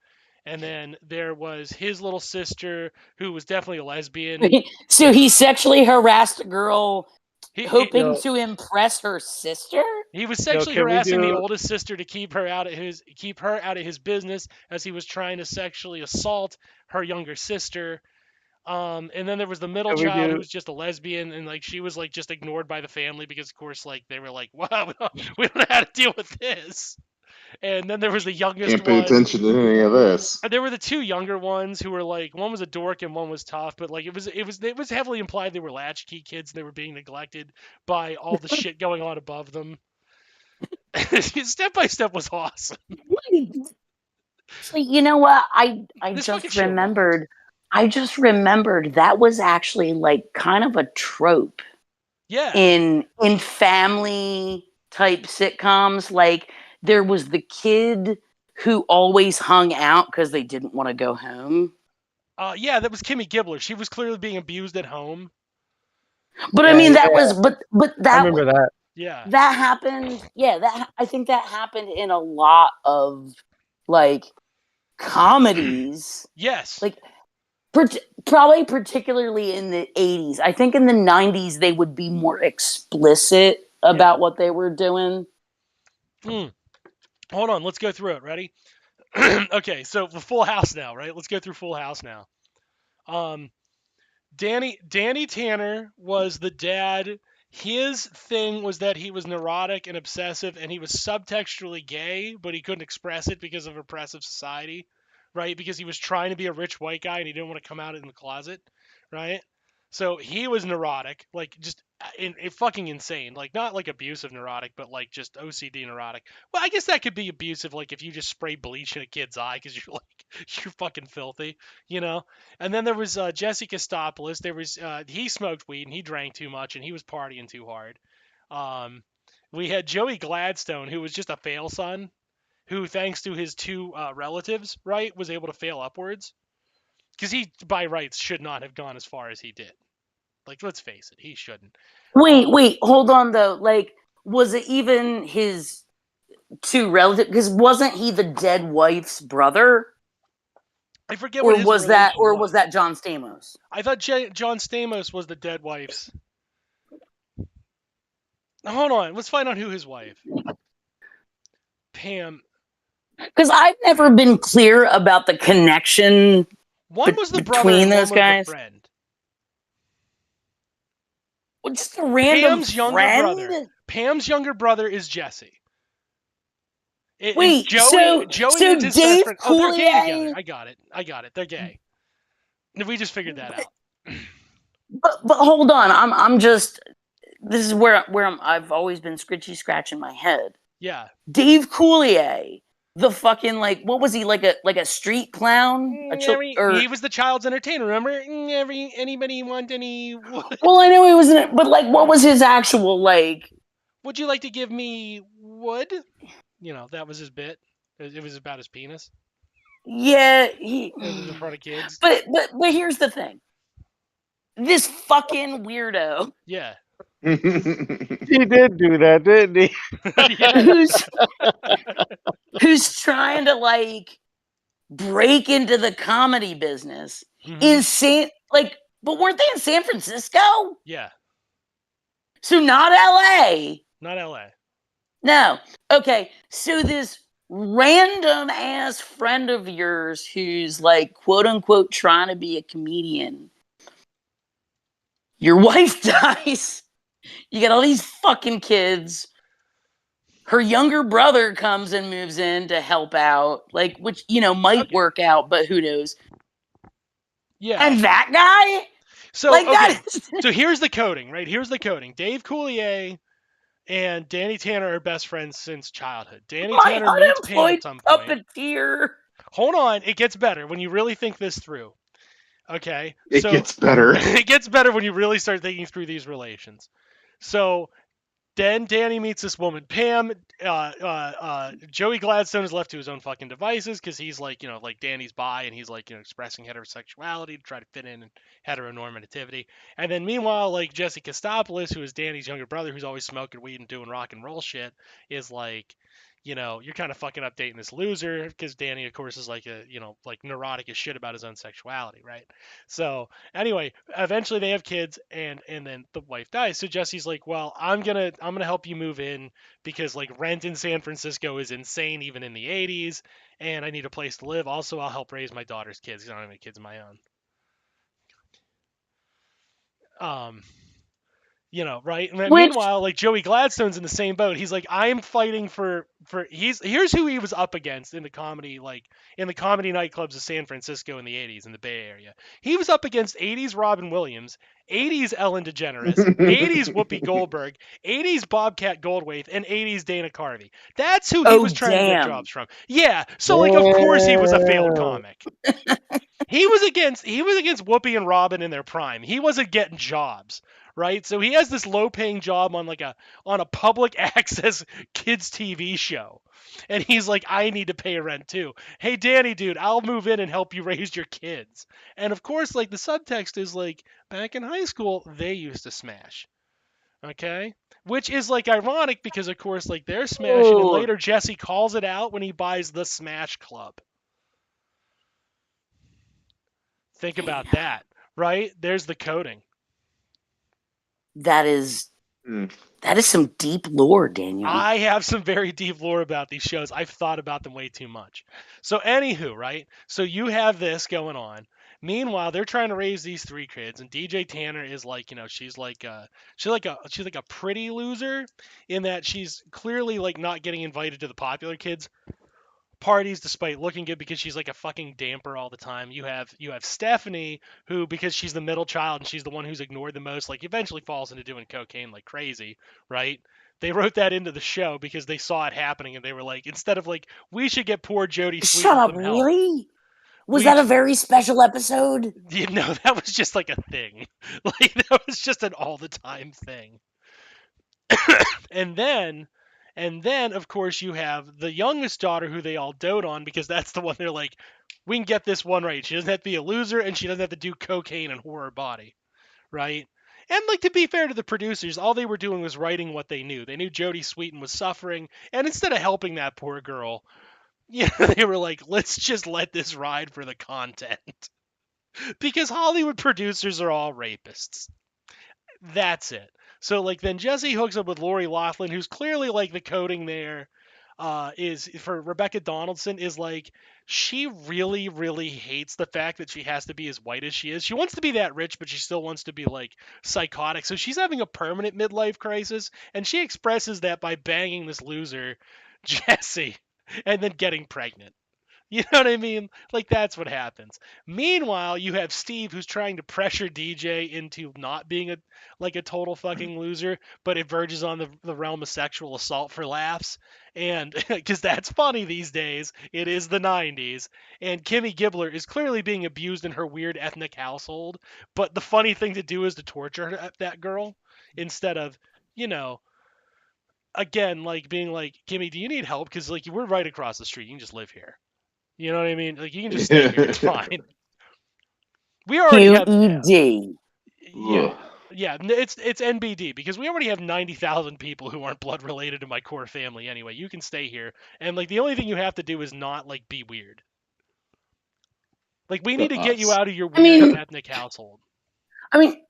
And then there was his little sister, who was definitely a lesbian. So he sexually harassed a girl, hoping to impress her sister. He was sexually harassing the oldest sister to keep her out of his business, as he was trying to sexually assault her younger sister. And then there was the middle child, who was just a lesbian, and like she was like just ignored by the family because, of course, like they were like, "Wow, we don't know how to deal with this." And then there was the youngest Can't pay attention to any of this. There were the two younger ones who were like, one was a dork and one was tough, but like it was heavily implied they were latchkey kids and they were being neglected by all the shit going on above them. Step by Step was awesome. So you know what? I just remembered that was actually like kind of a trope. Yeah. In family type sitcoms, like there was the kid who always hung out because they didn't want to go home. Yeah, that was Kimmy Gibbler. She was clearly being abused at home. But I mean, that was, but that. I remember that. Yeah. That happened. Yeah, I think that happened in a lot of like comedies. Yes. Like, probably particularly in the 80s. I think in the 90s they would be more explicit about what they were doing. Hold on, let's go through it. Ready? Okay, so the Full House now, right? Let's go through Full House now. Danny Tanner was the dad. His thing was that he was neurotic and obsessive, and he was subtextually gay, but he couldn't express it because of oppressive society, right? Because he was trying to be a rich white guy and he didn't want to come out in the closet, right? So he was neurotic, like just fucking insane. Like not like abusive neurotic, but like just OCD neurotic. Well, I guess that could be abusive, like if you just spray bleach in a kid's eye because you're fucking filthy, you know? And then there was Jesse Kostopoulos. There was he smoked weed and he drank too much and he was partying too hard. We had Joey Gladstone, who was just a fail son, who thanks to his two relatives, right, was able to fail upwards. Because he, by rights, should not have gone as far as he did. Like, let's face it, he shouldn't. Wait, hold on, though. Like, was it even his two relatives? Because wasn't he the dead wife's brother? I forget what his was that, or was that John Stamos? I thought John Stamos was the dead wife's. Hold on, let's find out who his wife. Pam. Because I've never been clear about the connection. One was the brother between and those one guys. Was the friend. Well, just a random Pam's younger brother. Pam's younger brother is Jesse. Wait, Joey so and his Dave friend. Oh, they're gay together. I got it. They're gay. We just figured that out. But hold on, I'm just. This is where I've always been scratching my head. Yeah. Dave Coulier. The fucking, like, what was he, like a street clown? He was the child's entertainer, remember? Anybody want any... Well, I know he was in it, but, like, what was his actual, like... Would you like to give me wood? That was his bit. It was about his penis. Yeah, It was in front of kids. But here's the thing. This fucking weirdo. Yeah. He did do that, didn't he? Who's trying to like break into the comedy business in but weren't they in San Francisco? Yeah. So not LA. Not LA. No. Okay. So this random ass friend of yours who's like quote unquote trying to be a comedian. Your wife dies. You got all these fucking kids. Her younger brother comes and moves in to help out, like, which, might work out, but who knows? Yeah. And that guy? So, like, okay. So here's the coding, right? Here's the coding. Dave Coulier and Danny Tanner are best friends since childhood. Danny Tanner meets Pam at some point. Puppeteer. Hold on. It gets better when you really think this through. Okay? It gets better. It gets better when you really start thinking through these relations. So then Danny meets this woman, Pam. Joey Gladstone is left to his own fucking devices because he's like, like Danny's bi and he's like, expressing heterosexuality to try to fit in and heteronormativity. And then meanwhile, like Jesse Kostopoulos, who is Danny's younger brother, who's always smoking weed and doing rock and roll shit, is like, you're kind of fucking updating this loser because Danny, of course, is like like neurotic as shit about his own sexuality, right? So anyway, eventually they have kids, and then the wife dies. So Jesse's like, well, I'm gonna help you move in because like rent in San Francisco is insane even in the 80s, and I need a place to live. Also, I'll help raise my daughter's kids because I don't have any kids of my own. Right? And then meanwhile, like Joey Gladstone's in the same boat. He's like, I'm fighting for here's who he was up against in the comedy nightclubs of San Francisco in the 80s in the Bay Area. He was up against 80s Robin Williams, 80s Ellen DeGeneres, 80s Whoopi Goldberg, 80s Bobcat Goldthwait, and 80s Dana Carvey. That's who he was trying to get jobs from. Yeah, so like of course he was a failed comic. He was against Whoopi and Robin in their prime. He wasn't getting jobs. Right, so he has this low-paying job on a public access kids TV show, and he's like, I need to pay rent too. Hey, Danny, dude, I'll move in and help you raise your kids. And of course, like the subtext is like, back in high school, they used to smash. Okay, which is like ironic because of course, like they're smashing, and later Jesse calls it out when he buys the Smash Club. Think about that, right? There's the coding. That is some deep lore, Daniel. I have some very deep lore about these shows. I've thought about them way too much. So anywho, right? So you have this going on. Meanwhile, they're trying to raise these three kids, and DJ Tanner is like, she's like a pretty loser in that she's clearly like not getting invited to the popular kids parties despite looking good because she's like a fucking damper all the time. You have Stephanie, who, because she's the middle child and she's the one who's ignored the most, like eventually falls into doing cocaine like crazy, right? They wrote that into the show because they saw it happening and they were like, instead of like, we should get poor Jodie Sweet. Shut up, really? Was that a very special episode? No, that was just like a thing. Like that was just an all the time thing. And then, of course, you have the youngest daughter who they all dote on because that's the one they're like, we can get this one right. She doesn't have to be a loser and she doesn't have to do cocaine and whore her body, right? And like to be fair to the producers, all they were doing was writing what they knew. They knew Jodie Sweetin was suffering, and instead of helping that poor girl, they were like, let's just let this ride for the content. Because Hollywood producers are all rapists. That's it. So like then Jesse hooks up with Lori Loughlin, who's clearly like the coding there is for Rebecca Donaldson is like she really, really hates the fact that she has to be as white as she is. She wants to be that rich, but she still wants to be like psychotic. So she's having a permanent midlife crisis, and she expresses that by banging this loser, Jesse, and then getting pregnant. You know what I mean? Like, that's what happens. Meanwhile, you have Steve who's trying to pressure DJ into not being a total fucking loser, but it verges on the realm of sexual assault for laughs. And because that's funny these days, it is the 90s. And Kimmy Gibbler is clearly being abused in her weird ethnic household. But the funny thing to do is to torture that girl instead of, again, like being like, Kimmy, do you need help? Because like we're right across the street. You can just live here. You know what I mean? Like you can just stay here. It's fine. We already have QED. yeah. Yeah, it's NBD because we already have 90,000 people who aren't blood related to my core family anyway. You can stay here, and like the only thing you have to do is not like be weird. Like we need to get you out of your weird ethnic household. I mean,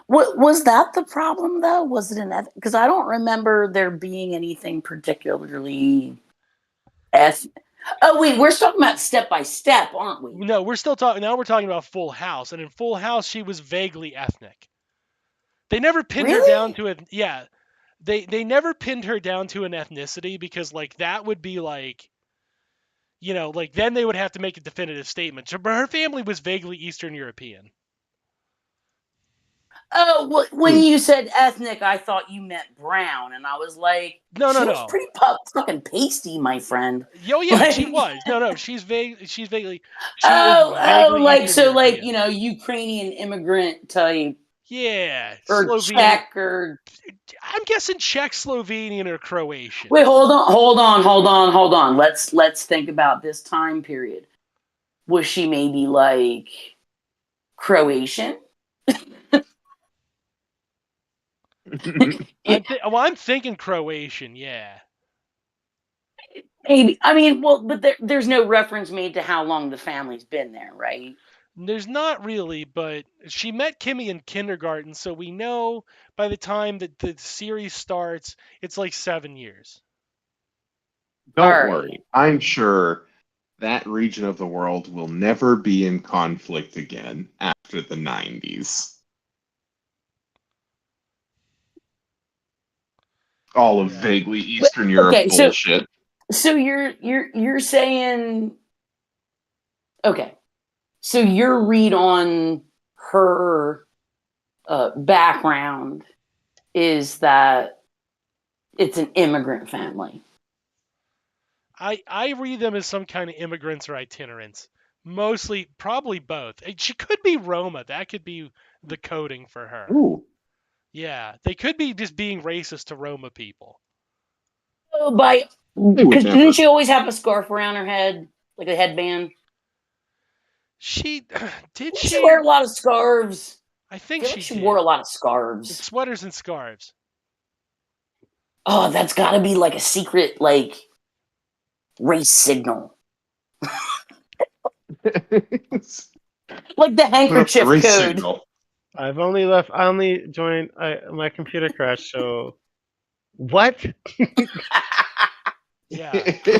what was that the problem though? Was it an because I don't remember there being anything particularly ethnic. Oh wait, we're talking about Step by Step, aren't we? No, we're still talking. Now we're talking about Full House, and in Full House, she was vaguely ethnic. They never pinned her down to it. Yeah, they never pinned her down to an ethnicity because like that would be like, you know, like then they would have to make a definitive statement. So, but her family was vaguely Eastern European. Oh, well, when you said ethnic, I thought you meant brown, and I was like, no, was pretty fucking pasty, my friend. Yo, yeah, like, she was. No, she's vaguely. She like Eastern so, European. like you know, Ukrainian immigrant type. Yeah, or Slovenian. Czech, or I'm guessing Czech, Slovenian, or Croatian. Wait, hold on. Let's think about this time period. Was she maybe like Croatian? I'm thinking Croatian, yeah. Maybe. I mean, well, but there's no reference made to how long the family's been there, right? There's not really, but she met Kimmy in kindergarten, so we know by the time that the series starts, it's like 7 years. Don't worry. I'm sure that region of the world will never be in conflict again after the 90s. All of vaguely Eastern Europe bullshit. So you're saying, okay, so your read on her background is that it's an immigrant family. I read them as some kind of immigrants or itinerants. Mostly, probably both. She could be Roma. That could be the coding for her. Ooh. Yeah, they could be just being racist to Roma people. Oh, because didn't she always have a scarf around her head, like a headband? Did she wear a lot of scarves? I think she wore a lot of scarves. Sweaters and scarves. Oh, that's got to be like a secret, like race signal. Like the handkerchief code. Signal. I only joined. My computer crashed. So, what? Yeah.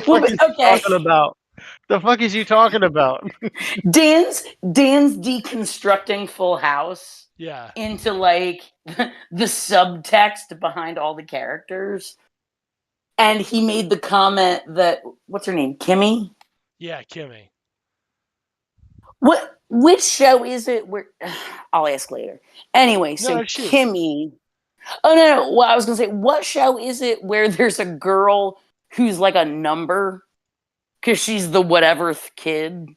What is talking about? The fuck is you talking about? Dan's deconstructing Full House. Yeah. Into like the subtext behind all the characters, and he made the comment that what's her name, Kimmy? Yeah, Kimmy. Which show is it? Where I'll ask later. Anyway, so Kimmy. Oh no! Well, I was gonna say, what show is it where there's a girl who's like a number because she's the whatever kid?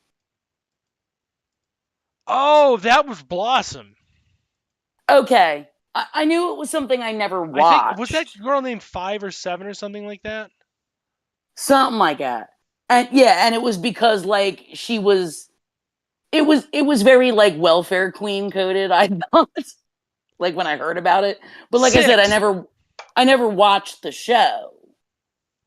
Oh, that was Blossom. Okay, I knew it was something I never watched. Was that girl named 5 or 7 or something like that? Something like that. And yeah, and it was because like she was. It was very like welfare queen coded, I thought. Like when I heard about it. But like 6. I said, I never watched the show.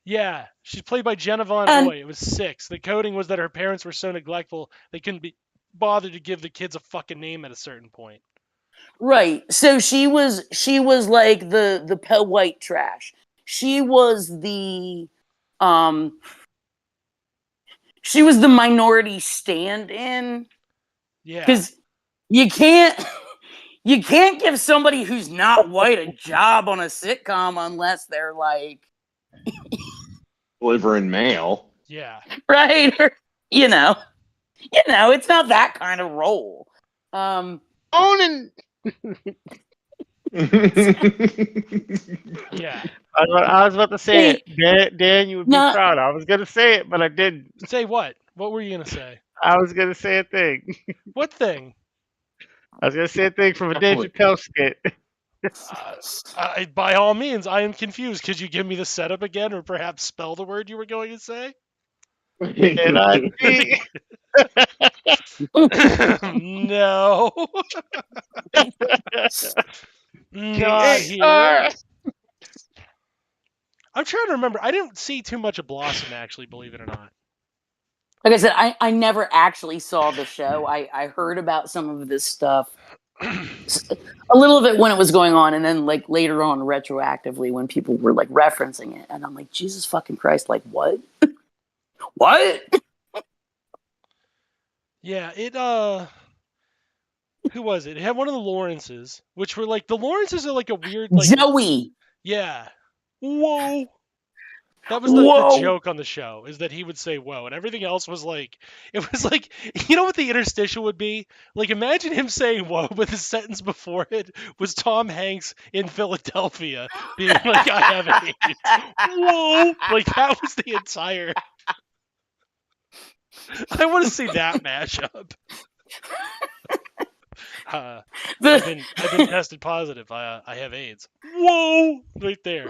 Yeah. She's played by Jenna Von Hoy. It was 6. The coding was that her parents were so neglectful they couldn't be bothered to give the kids a fucking name at a certain point. Right. So she was like the pale white trash. She was the minority stand-in. Yeah. Because you can't give somebody who's not white a job on a sitcom unless they're like delivering mail. Yeah. Right. Or, you know, it's not that kind of role. Owning. Yeah. I was about to say it. Dan, you would be proud. I was going to say it, but I didn't. Say what? What were you going to say? I was going to say a thing. What thing? I was going to say a thing from a Dave Chappelle skit. By all means, I am confused. Could you give me the setup again, or perhaps spell the word you were going to say? N-I-T. No. Not here. K-A-R. I'm trying to remember. I didn't see too much of Blossom, actually, believe it or not. Like I said, I never actually saw the show. I heard about some of this stuff, a little of it when it was going on, and then like later on retroactively when people were like referencing it, and I'm like, Jesus fucking Christ, like what? What? Yeah, it who was it? It had one of the Lawrences, which were like the Lawrences are like a weird like Joey. yeah. Whoa. That was the Whoa. joke on the show, is that he would say whoa, and everything else was like, it was like, you know what the interstitial would be? Like, imagine him saying whoa, but the sentence before it was Tom Hanks in Philadelphia being like, I have AIDS. Whoa! Like, that was the entire. I want to see that mashup. I've been tested positive. I have AIDS. Whoa! Right there.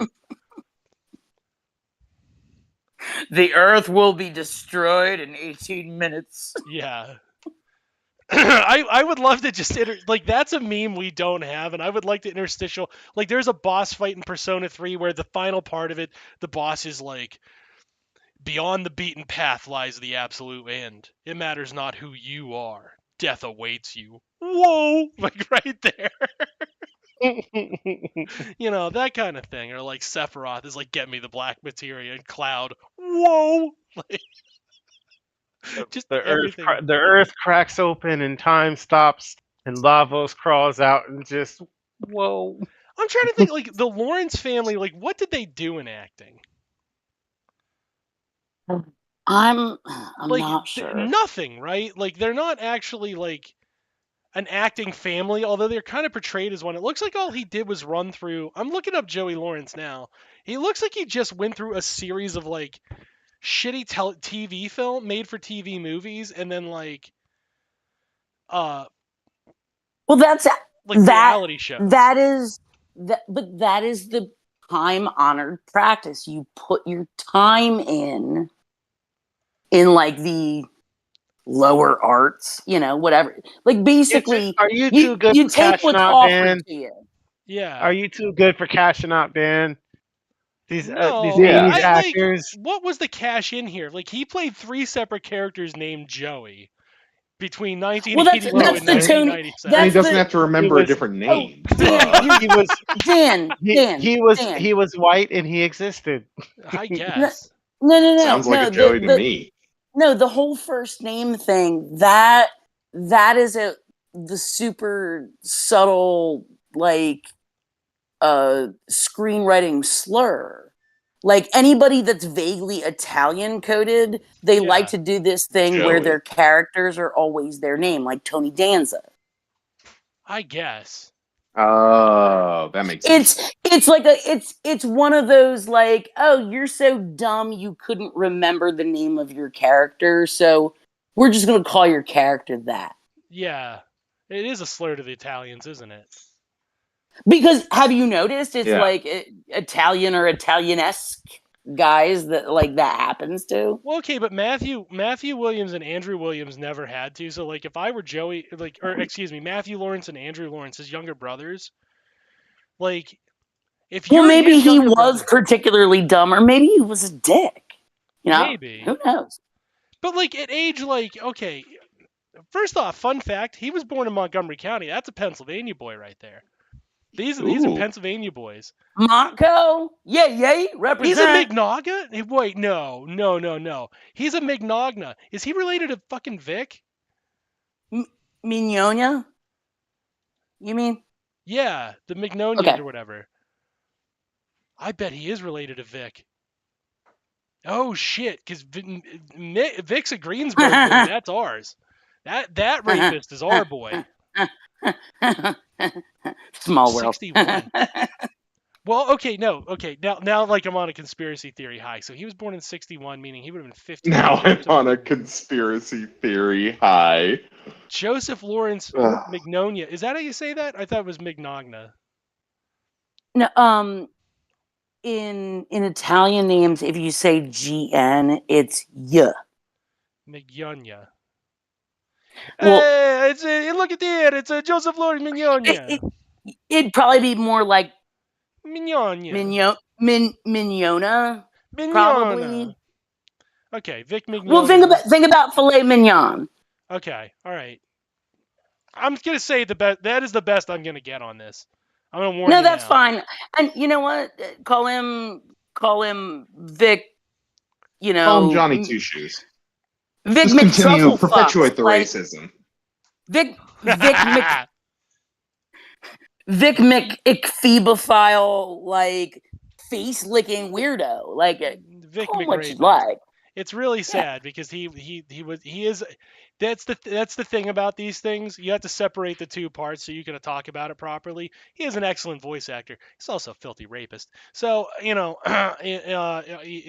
The Earth will be destroyed in 18 minutes. Yeah. I would love to just like that's a meme we don't have, and I would like to interstitial like there's a boss fight in Persona 3 where the final part of it, the boss is like, beyond the beaten path lies the absolute end. It matters not who you are. Death awaits you. Whoa! Like right there. You know, that kind of thing. Or like Sephiroth is like, get me the black materia, and Cloud. Whoa! Like just the everything. earth cracks open and time stops and Lavos crawls out and just whoa. I'm trying to think, like the Lawrence family, like what did they do in acting? I'm Like not sure. nothing, right? Like they're not actually like an acting family, although they're kind of portrayed as one. It looks like all he did was run through. I'm looking up Joey Lawrence now. He looks like he just went through a series of like shitty TV film made for TV movies, and then like well, that's like reality shows. That is but that is the time-honored practice. You put your time in like the lower arts, you know, whatever. Like basically, are you too good you for take cashing what's out, offered Dan? to you. Yeah. Are you too good for cashing out, Dan? These No, these 80s actors. Like, what was the cash in here? Like he played 3 separate characters named Joey between 1981 that's and the tone. 1997. And he doesn't have to remember a different name. Dan, he was Dan. he was white and he existed. I guess. No. Sounds like a Joey to me. No, the whole first name thing, that is the super subtle like screenwriting slur. Like anybody that's vaguely Italian coded, they like to do this thing where their characters are always their name, like Tony Danza. I guess. Oh, that makes sense. It's like it's one of those like, oh, you're so dumb you couldn't remember the name of your character, so we're just gonna call your character that. Yeah, it is a slur to the Italians, isn't it? Because have you noticed it's like Italian or Italian-esque guys that like that happens to? Well, okay, but Matthew Williams and Andrew Williams never had to. So like if I were Joey, like, or excuse me, Matthew Lawrence and Andrew Lawrence, his younger brothers, like if you're maybe he was particularly dumb, or maybe he was a dick. You know, maybe. Who knows? But like at age like, okay, first off, fun fact, he was born in Montgomery County. That's a Pennsylvania boy right there. These are Pennsylvania boys. Montco? Yeah, represent. He's a Mignaga? Wait, no. He's a Mignogna. Is he related to fucking Vic? Mignonia? You mean? Yeah, the Mignonians or whatever. I bet he is related to Vic. Oh shit, because Vic's a Greensburg boy. That's ours. That rapist is our boy. Small world. 61. Well, okay, now like I'm on a conspiracy theory high. So he was born in 61, meaning he would have been 15. Now I'm on a conspiracy theory high. Joseph Lawrence Mignonia. Is that how you say that? I thought it was Mignogna. No, in Italian names, if you say GN, it's Y. Mignonia. Well, Hey, look at there. It's a Joseph Lord Mignonia. it'd probably be more like Mignonia. Mignona, probably. Mignona. Okay, Vic Well, Mignonia. think about filet mignon. Okay, all right. I'm gonna say the best. That is the best I'm gonna get on this. I'm gonna warn No, you that's now. fine. And you know what? Call him Vic. You Call him know, Johnny Two Shoes. Vic Just continue, McTruffle fucks. perpetuate the Like racism. Vic McPhoebophile, like face licking weirdo. Like Vic call him what you McRapist. like. It's really Yeah. sad because he is. That's the thing about these things. You have to separate the two parts so you can talk about it properly. He is an excellent voice actor. He's also a filthy rapist. So it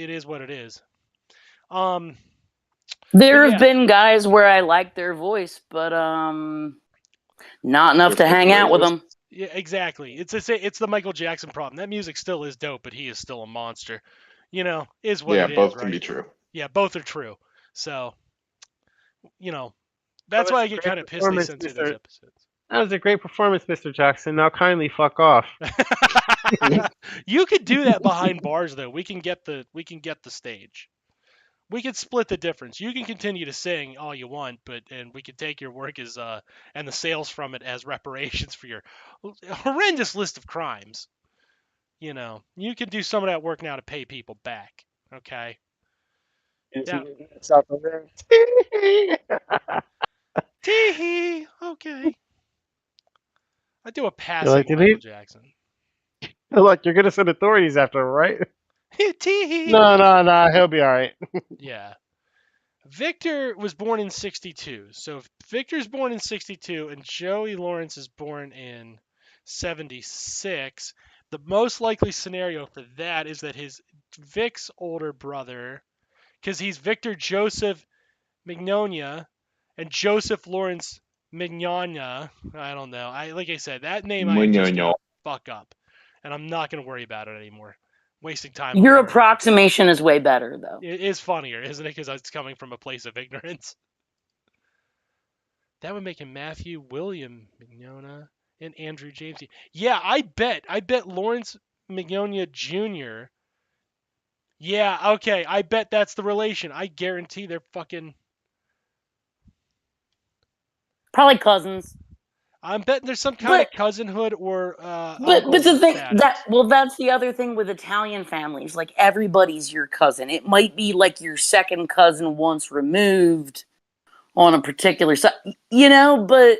is what it is. But There have yeah, been guys where I like their voice, but not enough They're to hang filthy out with rapists. them. yeah, exactly. It's the Michael Jackson problem. That music still is dope, but he is still a monster. Is what Yeah, it is, both can be right? true. Yeah, both are true. So That that's was why I a get great kind of pissed they performance, censor those episodes. That was a great performance, Mr. Jackson. Now kindly fuck off. You could do that behind bars though. We can get the stage. We could split the difference. You can continue to sing all you want, and we can take your work as and the sales from it as reparations for your horrendous list of crimes. You can do some of that work now to pay people back. Okay. Yeah. Tee-hee. Okay. I do a You're like, passing Michael Jackson. look, you're gonna send authorities after him, right? Tee-hee. No, he'll be all right. Yeah. Victor was born in 62. So if Victor's born in 62 and Joey Lawrence is born in 76, the most likely scenario for that is that Vic's older brother, because he's Victor Joseph Mignonia and Joseph Lawrence Mignonia. I don't know. Like I said, that name I am just Muñoño. gonna fuck up, and I'm not gonna worry about it anymore. Wasting time on Your learning it. approximation is way better, though. It is funnier, isn't it? Because it's coming from a place of ignorance. That would make him Matthew William Mignona and Andrew James. Yeah, I bet Lawrence Mignonia Jr. Yeah, okay. I bet that's the relation. I guarantee they're fucking. Probably cousins. I'm betting there's some kind But of cousinhood or but uncle the thing status. that's the other thing with Italian families. Like everybody's your cousin. It might be like your second cousin once removed on a particular side, but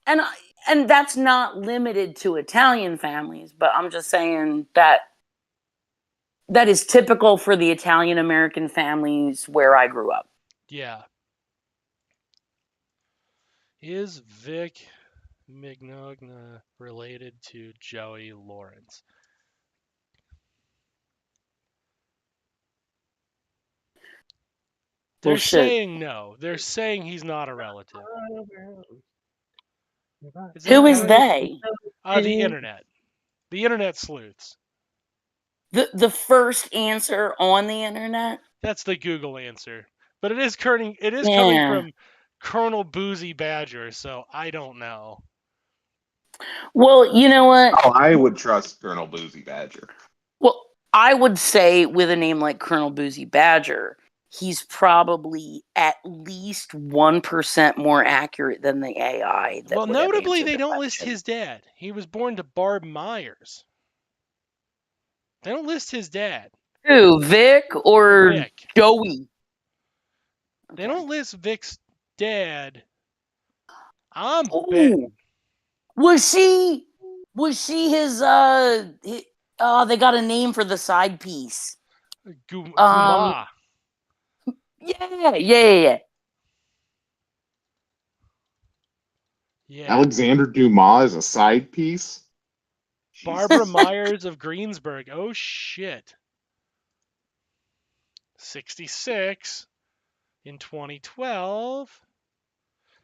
and that's not limited to Italian families, but I'm just saying that is typical for the Italian American families where I grew up. Yeah. Is Vic Mignogna related to Joey Lawrence? They're saying no. They're saying he's not a relative. Who is they? The internet. The internet sleuths. The first answer on the internet? That's the Google answer. But it is coming Yeah. from Colonel Boozy Badger, so I don't know. Well, you know what? Oh, I would trust Colonel Boozy Badger. Well, I would say with a name like Colonel Boozy Badger, he's probably at least 1% more accurate than the AI. Well, notably, they don't list his dad. He was born to Barb Myers. They don't list his dad. Who, Vic or Vic. Joey? They don't list Vic's dad. I'm Ooh. betting. Was she his they got a name for the side piece. Guma. Yeah. Yeah. Alexander Dumas is a side piece. Barbara Myers of Greensburg. Oh shit. 66 in 2012.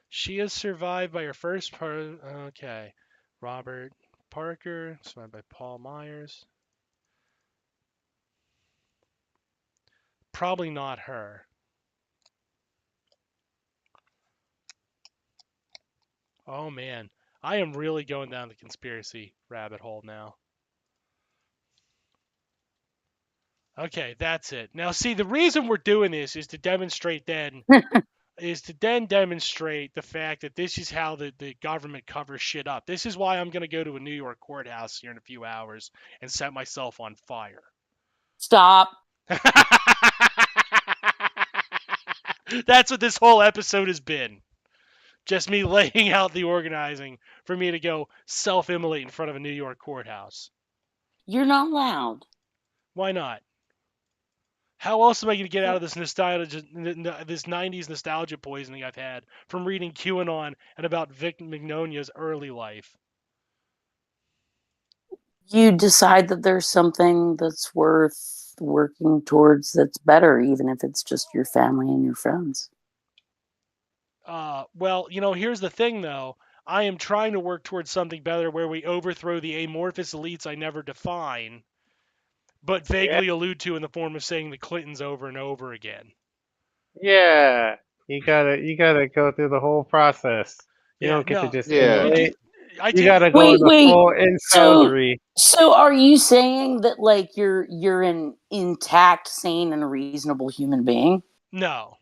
She is survived by her first part. Okay. Robert Parker. Signed by Paul Myers. Probably not her. Oh man, I am really going down the conspiracy rabbit hole now. Okay, that's it. Now see, the reason we're doing this is to demonstrate demonstrate the fact that this is how the government covers shit up. This is why I'm going to go to a New York courthouse here in a few hours and set myself on fire. Stop. That's what this whole episode has been. Just me laying out the organizing for me to go self-immolate in front of a New York courthouse. You're not allowed. Why not? How else am I going to get out of this nostalgia, this 90s nostalgia poisoning I've had from reading QAnon and about Vic Mignogna's early life? You decide that there's something that's worth working towards that's better, even if it's just your family and your friends. Well, here's the thing, though. I am trying to work towards something better where we overthrow the amorphous elites I never define, but vaguely allude to in the form of saying the Clintons over and over again. Yeah. You gotta go through the whole process. You don't get to just immolate. You gotta go in the full inceldery. So are you saying that like you're an intact, sane, and reasonable human being? No.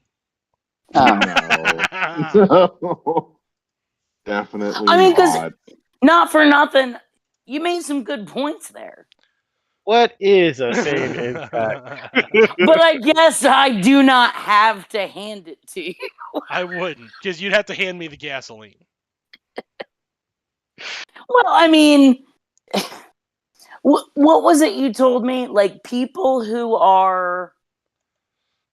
No. Definitely I mean, not. Not for nothing, you made some good points there. What is a sane intact? But I guess I do not have to hand it to you. I wouldn't, because you'd have to hand me the gasoline. Well, I mean, what was it you told me? Like, people who are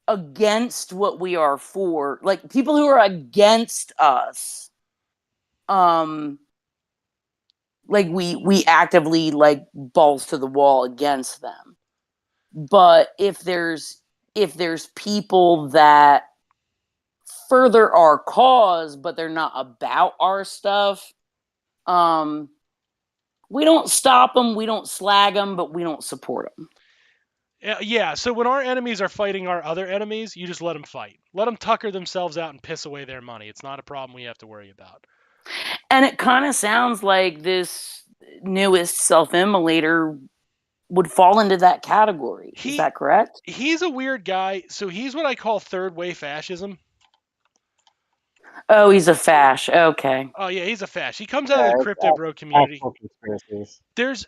against what we are for, like people who are against us, like we actively like balls to the wall against them. But if there's people that further our cause, but they're not about our stuff, we don't stop them, we don't slag them, but we don't support them. Yeah, so when our enemies are fighting our other enemies, you just let them fight. Let them tucker themselves out and piss away their money. It's not a problem we have to worry about. And it kind of sounds like this newest self-immolator would fall into that category. Is that correct? He's a weird guy. So he's what I call third-way fascism. Oh, he's a fash. Okay. Oh, yeah, he's a fash. He comes out of the crypto bro community. Conspiracies. There's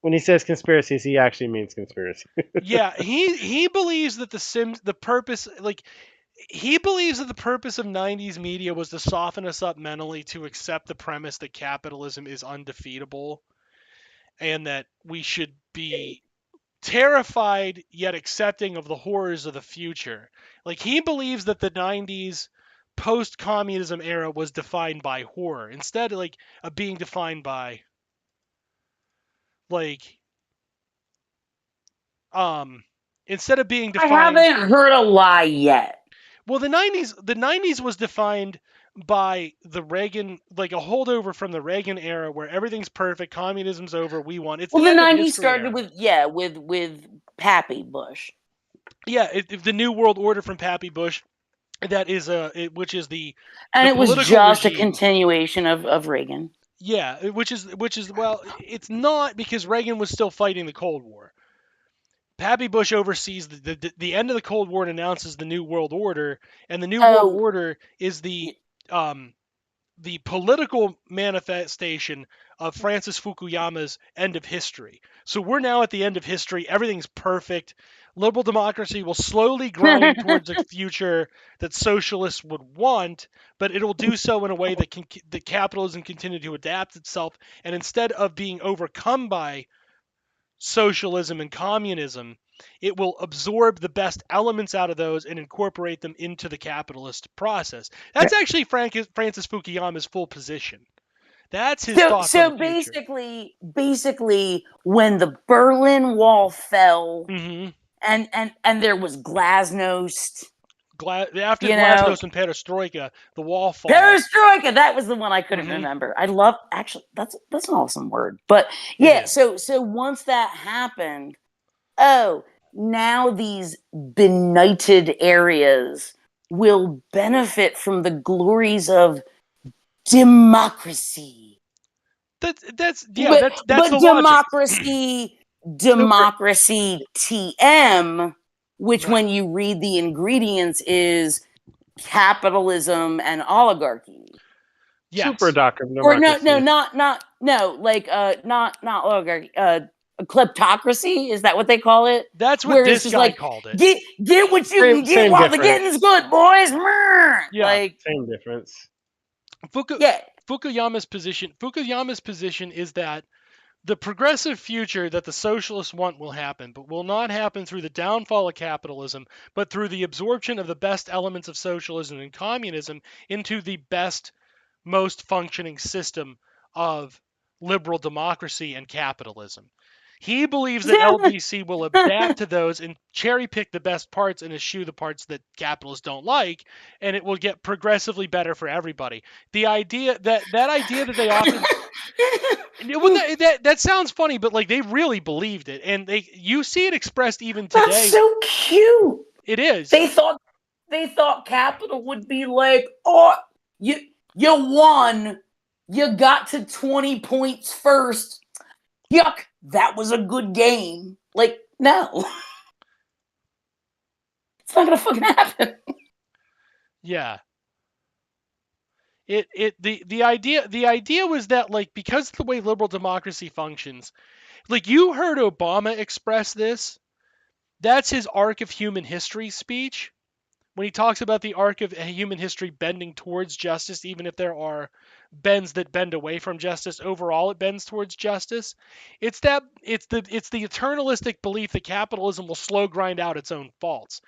when he says conspiracies, he actually means conspiracy. Yeah, he believes that the purpose of 90s media was to soften us up mentally to accept the premise that capitalism is undefeatable and that we should be terrified yet accepting of the horrors of the future. Like, he believes that the 90s post-communism era was defined by horror instead of being defined by instead of being defined. I haven't heard a lie yet. Well, the 90s was defined by the Reagan, like a holdover from the Reagan era where everything's perfect, communism's over, we won. It's well, the the end of 90s started era. with Pappy Bush. Yeah, the New World Order from Pappy Bush. That is which is the and the it was just regime. A continuation of Reagan. Yeah, which is well, it's not, because Reagan was still fighting the Cold War. Pappy Bush oversees the end of the Cold War and announces the New World Order, and the New World Order is the political manifestation of Francis Fukuyama's end of history. So we're now at the end of history. Everything's perfect. Liberal democracy will slowly grind towards a future that socialists would want, but it'll do so in a way that that capitalism continue to adapt itself, and instead of being overcome by socialism and communism, it will absorb the best elements out of those and incorporate them into the capitalist process. That's actually Francis Fukuyama's full position. That's his thoughts on the future. Basically, when the Berlin Wall fell, mm-hmm. and there was glasnost, after You know, Glasnost and Perestroika, the wall falls. Perestroika, that was the one I couldn't Mhm. remember. I love, actually, that's an awesome word. But It yeah, is. so once that happened, oh, now these benighted areas will benefit from the glories of democracy. That's But the logic. democracy TM, which Right. when you read the ingredients is capitalism and oligarchy. Yes. Super democracy. Or not oligarchy. Kleptocracy, is that what they call it? That's what Where this it's just guy like, called it. get what you can get Same while the difference. getting's good, boys. Yeah. Like, Same difference. yeah. Fukuyama's position is that the progressive future that the socialists want will happen, but will not happen through the downfall of capitalism, but through the absorption of the best elements of socialism and communism into the best, most functioning system of liberal democracy and capitalism. He believes that LDC will adapt to those and cherry pick the best parts and eschew the parts that capitalists don't like, and it will get progressively better for everybody. The idea that they often that sounds funny, but like they really believed it, and you see it expressed even today. That's so cute. It is. They thought capital would be like, oh, you won. You got to 20 points first. Yuck, that was a good game. Like, no. It's not gonna fucking happen. Yeah. The idea was that, like, because of the way liberal democracy functions, like, you heard Obama express this. That's his arc of human history speech. When he talks about the arc of human history bending towards justice, even if there are bends that bend away from justice, overall it bends towards justice. It's the eternalistic belief that capitalism will slow grind out its own faults.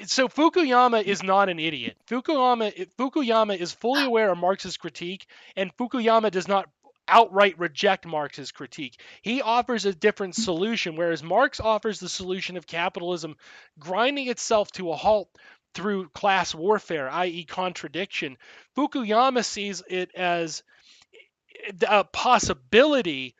So Fukuyama is not an idiot. Fukuyama is fully aware of Marx's critique, and Fukuyama does not outright reject Marx's critique. He offers a different solution, whereas Marx offers the solution of capitalism grinding itself to a halt through class warfare, i.e. contradiction. Fukuyama sees it as a possibility,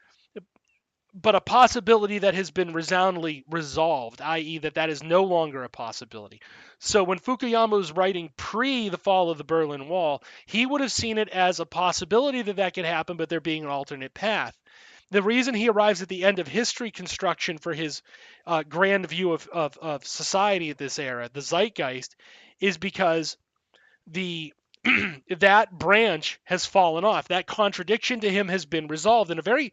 but a possibility that has been resoundingly resolved, i.e. that is no longer a possibility. So when Fukuyama was writing pre the fall of the Berlin Wall, he would have seen it as a possibility that could happen, but there being an alternate path. The reason he arrives at the end of history construction for his grand view of society at this era, the zeitgeist, is because that branch has fallen off. That contradiction to him has been resolved in it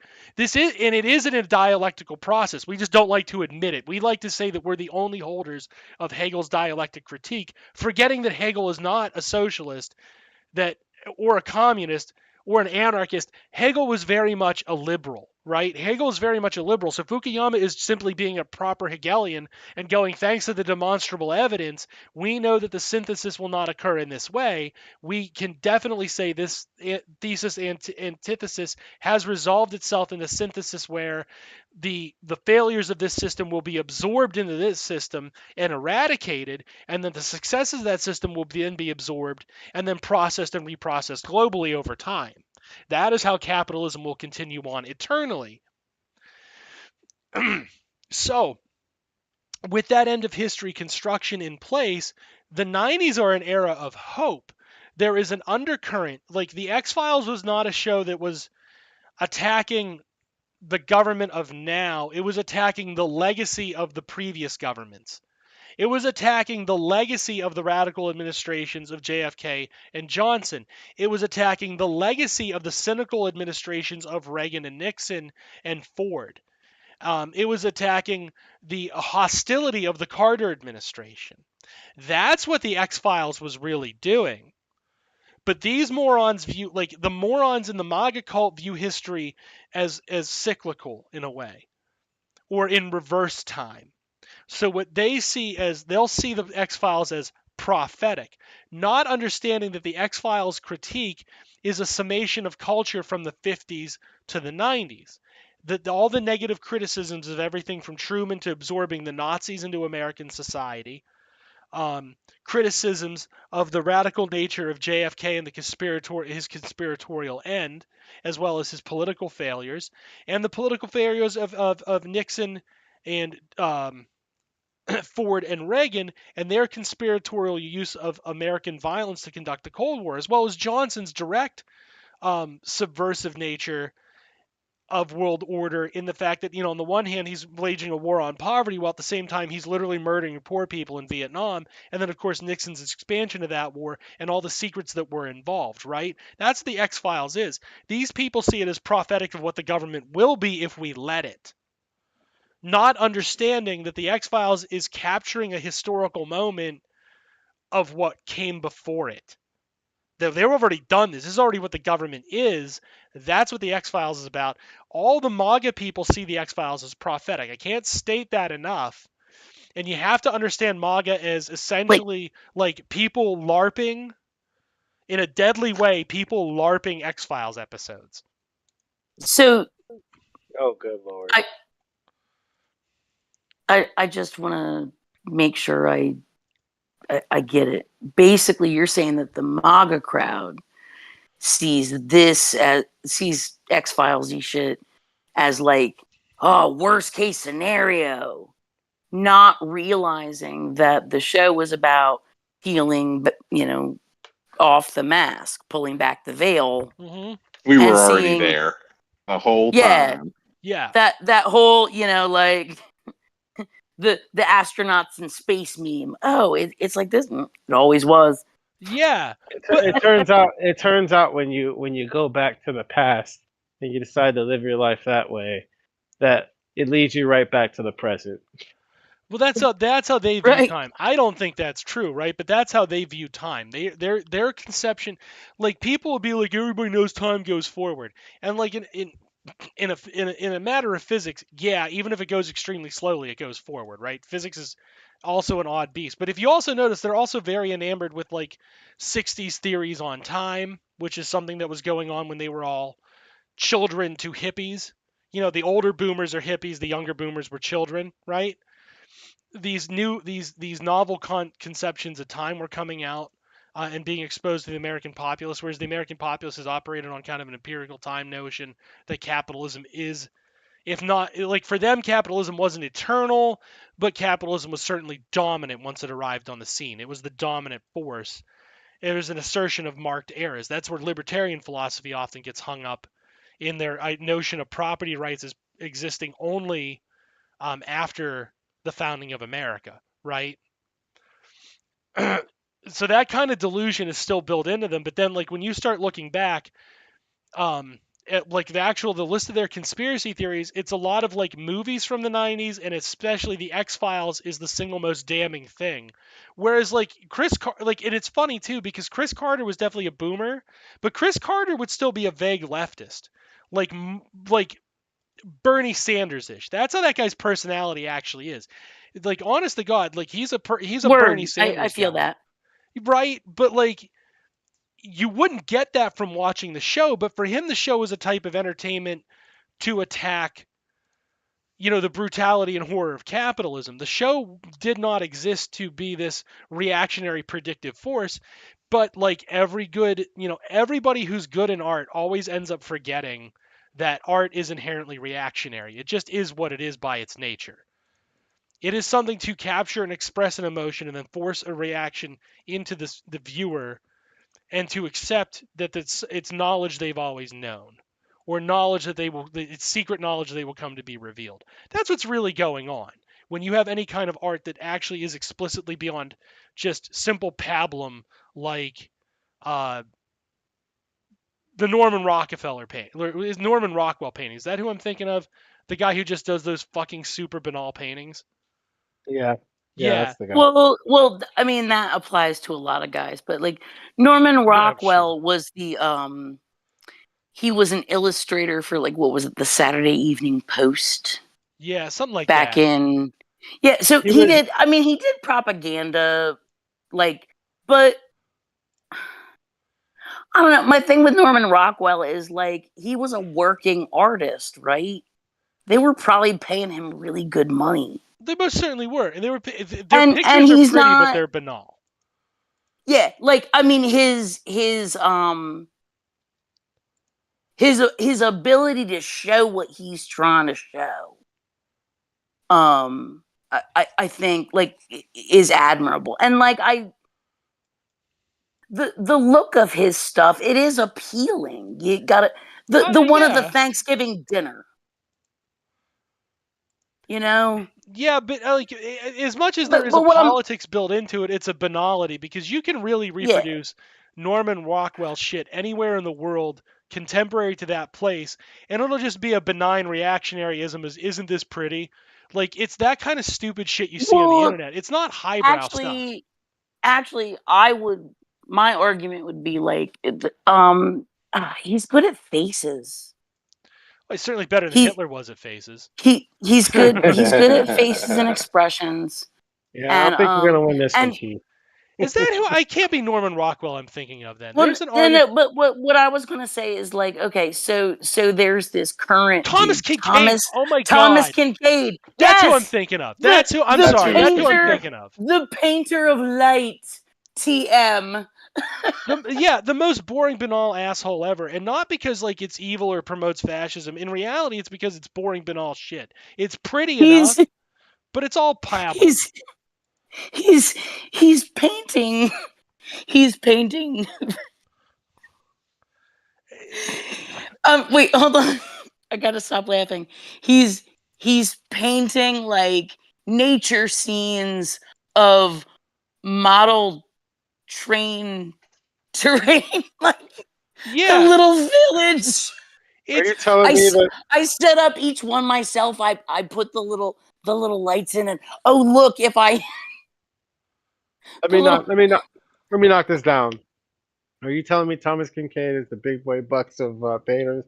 is in a dialectical process. We just don't like to admit it. We like to say that we're the only holders of Hegel's dialectic critique, forgetting that Hegel is not a socialist, or a communist, or an anarchist. Hegel was very much a liberal, right? Hegel is very much a liberal. So Fukuyama is simply being a proper Hegelian and going, thanks to the demonstrable evidence, we know that the synthesis will not occur in this way. We can definitely say this thesis antithesis has resolved itself in the synthesis where the failures of this system will be absorbed into this system and eradicated, and then the successes of that system will then be absorbed and then processed and reprocessed globally over time. That is how capitalism will continue on eternally. So, with that end of history construction in place, the 90s are an era of hope. There is an undercurrent. Like, the X-Files was not a show that was attacking the government of now. It was attacking the legacy of the previous governments. It was attacking the legacy of the radical administrations of JFK and Johnson. It was attacking the legacy of the cynical administrations of Reagan and Nixon and Ford. It was attacking the hostility of the Carter administration. That's what the X-Files was really doing. But these morons the morons in the MAGA cult view history as cyclical in a way, or in reverse time. So what they'll see the X-Files as prophetic, not understanding that the X-Files critique is a summation of culture from the 50s to the 90s. All the negative criticisms of everything from Truman to absorbing the Nazis into American society, criticisms of the radical nature of JFK and his conspiratorial end, as well as his political failures, and the political failures of Nixon and Ford and Reagan and their conspiratorial use of American violence to conduct the Cold War, as well as Johnson's direct subversive nature of world order in the fact that, on the one hand, he's waging a war on poverty while at the same time he's literally murdering poor people in Vietnam. And then, of course, Nixon's expansion of that war and all the secrets that were involved, right? That's what the X-Files is. These people see it as prophetic of what the government will be if we let it. Not understanding that the X-Files is capturing a historical moment of what came before it. They've already done this. This is already what the government is. That's what the X-Files is about. All the MAGA people see the X-Files as prophetic. I can't state that enough. And you have to understand MAGA as essentially like people LARPing in a deadly way, people LARPing X-Files episodes. So, Oh, good Lord. I just want to make sure I get it. Basically, you're saying that the MAGA crowd sees X-Files-y shit as like, oh, worst case scenario, not realizing that the show was about peeling, off the mask, pulling back the veil. Mm-hmm. We were And already seeing- there the whole Yeah. time. Yeah. That whole, like the astronauts in space meme. Oh, it's like this. It always was. Yeah. It turns out when you go back to the past and you decide to live your life that way, that it leads you right back to the present. Well, that's how they view Right. time. I don't think that's true, right? But that's how they view time. Their conception, like people will be like, everybody knows time goes forward, and like in a matter of physics, yeah, even if it goes extremely slowly, it goes forward, right? Physics is also an odd beast. But if you also notice, they're also very enamored with like 60s theories on time, which is something that was going on when they were all children to hippies. The older boomers are hippies, the younger boomers were children, right? These novel conceptions of time were coming out and being exposed to the American populace, whereas the American populace has operated on kind of an empirical time notion that capitalism is, if not, like for them, capitalism wasn't eternal, but capitalism was certainly dominant once it arrived on the scene. It was the dominant force. It was an assertion of marked eras. That's where libertarian philosophy often gets hung up in their notion of property rights as existing only after the founding of America, right? So that kind of delusion is still built into them. But then, like when you start looking back, at like the list of their conspiracy theories, it's a lot of like movies from the 90s, and especially the X-Files is the single most damning thing. Whereas like and it's funny too because Chris Carter was definitely a boomer, but Chris Carter would still be a vague leftist, like Bernie Sanders-ish. That's how that guy's personality actually is. Like, honest to God, like he's a Word. Bernie Sanders I feel guy. that. Right? But like, you wouldn't get that from watching the show. But for him, the show was a type of entertainment to attack, the brutality and horror of capitalism. The show did not exist to be this reactionary predictive force. But like everybody who's good in art always ends up forgetting that art is inherently reactionary. It just is what it is by its nature. It is something to capture and express an emotion and then force a reaction into the viewer and to accept that it's knowledge they've always known or knowledge that it's secret knowledge they will come to be revealed. That's what's really going on when you have any kind of art that actually is explicitly beyond just simple pablum like the Norman Rockwell painting. Is that who I'm thinking of? The guy who just does those fucking super banal paintings? Yeah. Yeah. That's the guy. Well, I mean that applies to a lot of guys, but like Norman Rockwell sure. was the he was an illustrator for like what was it, the Saturday Evening Post Yeah, something like back that. in. Yeah, so He he was- did. I mean, he did propaganda, like, but I don't know. My thing with Norman Rockwell is like he was a working artist, right? They were probably paying him really good money. They most certainly were, and their pictures and are pretty, he's but not. they're banal. Yeah, like I mean, his ability to show what he's trying to show, I think like is admirable, and like the look of his stuff, it is appealing. You got it. The one of the Yeah. Thanksgiving dinner. You know? Yeah, but like as much as But- there is but a what I'm- politics built into it, it's a banality because you can really Yeah. reproduce Norman Rockwell shit anywhere in the world contemporary to that place, and it'll just be a benign reactionaryism as isn't this pretty? Like it's that kind of stupid shit you see on the Well, internet. It's not highbrow stuff. Actually, my argument would be like, he's good at faces. Well, it's certainly better than Hitler was at faces. He's good. He's good at faces and expressions. Yeah, I don't think we're gonna win this one, Keith. Is that who? I can't be Norman Rockwell. I'm thinking of then. Well, There's an artist. no, but what I was gonna say is like, okay, so there's this current Thomas dude, Kincaid. Oh my Thomas God. Kincaid. That's yes! who I'm thinking of. That's who. I'm the sorry. That's who I'm painter- thinking of. The painter of light. TM. The most boring, banal asshole ever, and not because like it's evil or promotes fascism. In reality, it's because it's boring, banal shit. It's pretty enough, but it's all pabble. He's painting. He's painting. Wait, hold on. I gotta stop laughing. He's painting like nature scenes of model train terrain, like a little village. Are you telling me that I set up each one myself? I put the little lights in, and oh look, if I let me knock this down. Are you telling me Thomas Kincaid is the big boy bucks of painters?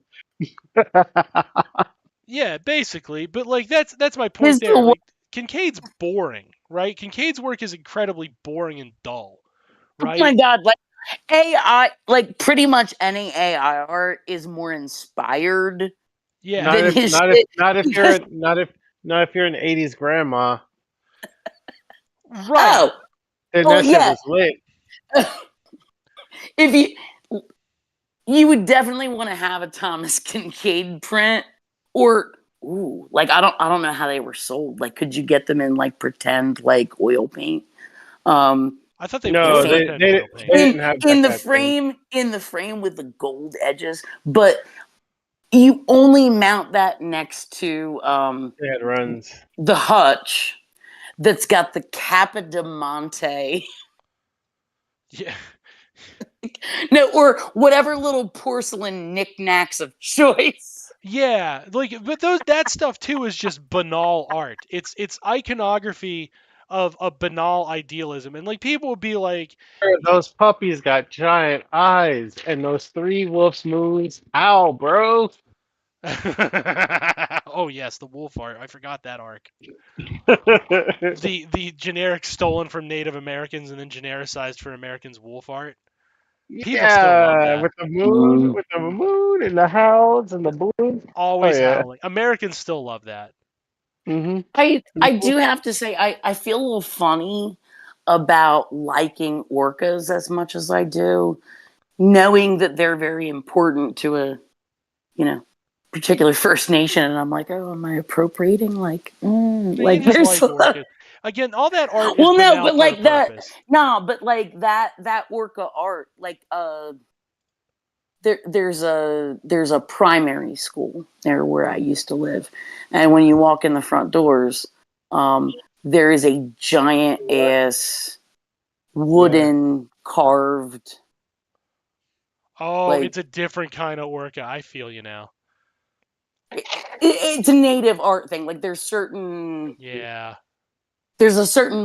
Yeah, basically, but like that's my point there. Like, Kincaid's boring, right? Kincaid's work is incredibly boring and dull, right? Oh my God, like AI, like pretty much any AI art is more inspired. Yeah, not if you're an '80s grandma. Right. Then that shit was lit. If you would definitely want to have a Thomas Kincaid print, or like I don't know how they were sold. Like, could you get them in like pretend like oil paint? I thought they didn't have in the frame with the gold edges, but you only mount that next to it runs the hutch that's got the Capodimonte. Yeah. No, or whatever little porcelain knickknacks of choice. Yeah, like, but that stuff too is just banal art. It's iconography of a banal idealism, and like people would be like, those puppies got giant eyes, and those 3 wolf's moons. Ow, bro! Oh yes, the wolf art. I forgot that arc. the generic stolen from Native Americans and then genericized for Americans wolf art. People still love that. With the moon, and the hounds and the balloons. Always howling. Americans still love that. Mm-hmm. I do have to say I feel a little funny about liking orcas as much as I do, knowing that they're very important to a particular First Nation, and I'm like, oh, am I appropriating like there's again, all that art. Well, no, but like that. No, but like that orca art, like there's a primary school there where I used to live, and when you walk in the front doors, there is a giant ass wooden carved. Oh, it's a different kind of orca. I feel you now. It's a native art thing. Like there's a certain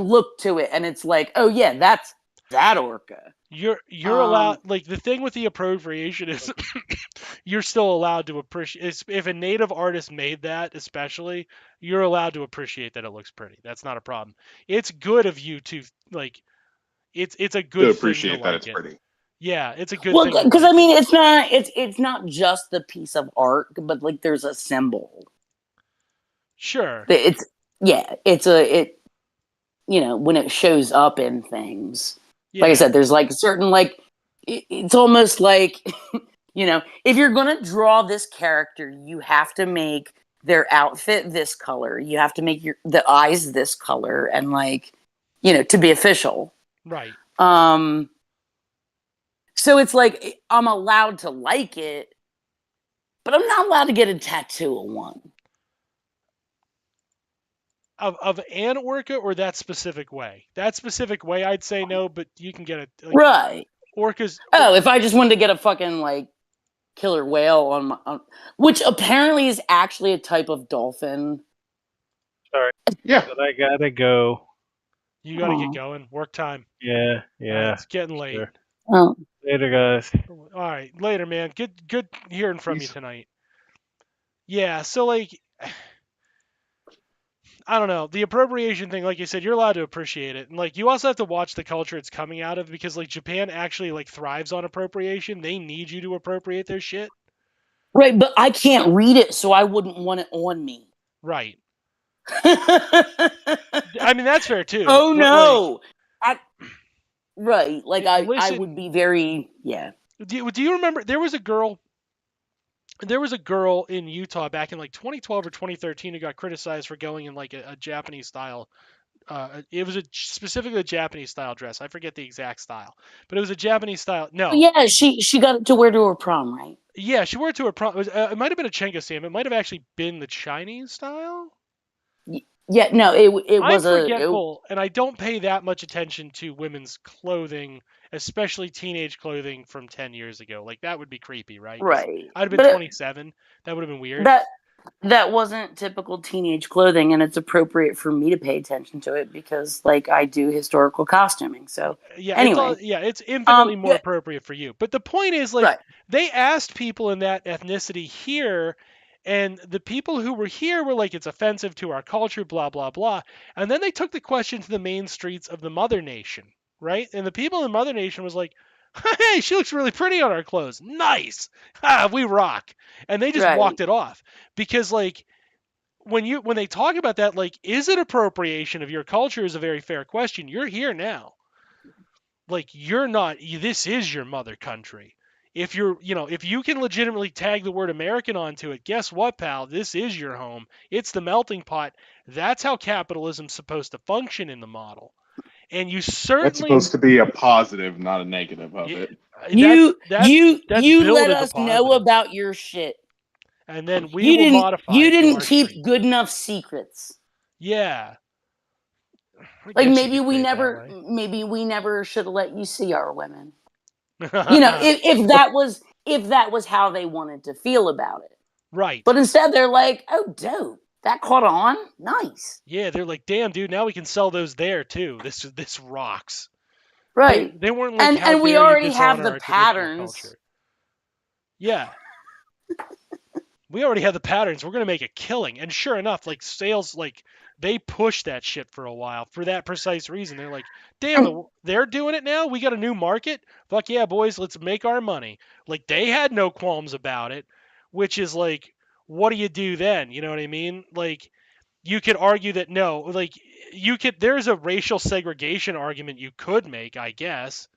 look to it, and it's like, oh yeah, that's that orca. You're allowed, like, the thing with the appropriation is you're still allowed to appreciate. If a native artist made that, especially, you're allowed to appreciate that it looks pretty. That's not a problem. It's good of you to like. It's a good to thing appreciate to that like it's it. pretty. Yeah, it's a good thing. Well, because I mean, it's not just the piece of art, but like there's a symbol. Sure. when it shows up in things. Yeah. Like I said, there's like certain it's almost like if you're gonna draw this character, you have to make their outfit this color. You have to make the eyes this color, and to be official. Right. So it's like I'm allowed to like it, but I'm not allowed to get a tattoo of one. Of an orca or that specific way? That specific way, I'd say no, but you can get it. Right. Orcas. Oh, if I just wanted to get a fucking killer whale on which apparently is actually a type of dolphin. Sorry. Yeah. But I gotta go. You gotta get going. Work time. Yeah. It's getting late. Sure. Oh. Later, guys. All right, later, man. Good hearing from you tonight. Yeah, so I don't know. The appropriation thing, like you said, you're allowed to appreciate it. And you also have to watch the culture it's coming out of, because Japan actually thrives on appropriation. They need you to appropriate their shit. Right, but I can't read it, so I wouldn't want it on me. Right. I mean, that's fair too. Oh no. Right. I would be very Do you remember there was a girl in Utah back in 2012 or 2013 who got criticized for going in a Japanese style. It was specifically a Japanese style dress. I forget the exact style, but it was a Japanese style. No. Yeah, she got it to wear to her prom, right? Yeah, she wore it to her prom. It might have been a Chenga Sam. It might have actually been the Chinese style. Yeah, no, it was I'm forgetful, and I don't pay that much attention to women's clothing, especially teenage clothing from 10 years ago. That would be creepy, right? Right. I'd have been 27. That would have been weird. That wasn't typical teenage clothing, and it's appropriate for me to pay attention to it because, I do historical costuming. So yeah, anyway, it's infinitely more appropriate for you. But the point is, they asked people in that ethnicity here, and the people who were here were it's offensive to our culture, blah blah blah. And then they took the question to the main streets of the Mother Nation, right? And the people in Mother Nation was like, hey, she looks really pretty on our clothes. Nice. We rock. And they just walked it off. Because when they talk about that, is it appropriation of your culture is a very fair question. You're here now. You're not, this is your mother country. If if you can legitimately tag the word American onto it, guess what, pal? This is your home. It's the melting pot. That's how capitalism's supposed to function in the model. And you certainly... That's supposed to be a positive, not a negative of it. You let us know about your shit. And then we will modify it. You didn't keep good enough secrets. Yeah. Maybe we never should have let you see our women. if that was how they wanted to feel about it. Right. But instead they're like, oh, dope. That caught on. Nice. Yeah, they're like, damn, dude, now we can sell those there too. This rocks. Right. They weren't and we already have the patterns. Yeah. We already have the patterns. We're gonna make a killing. And sure enough, sales, they pushed that shit for a while for that precise reason. They're like, damn, they're doing it now. We got a new market. Fuck yeah, boys, let's make our money. They had no qualms about it, which is what do you do then? You know what I mean? You could argue that no, there's a racial segregation argument you could make, I guess.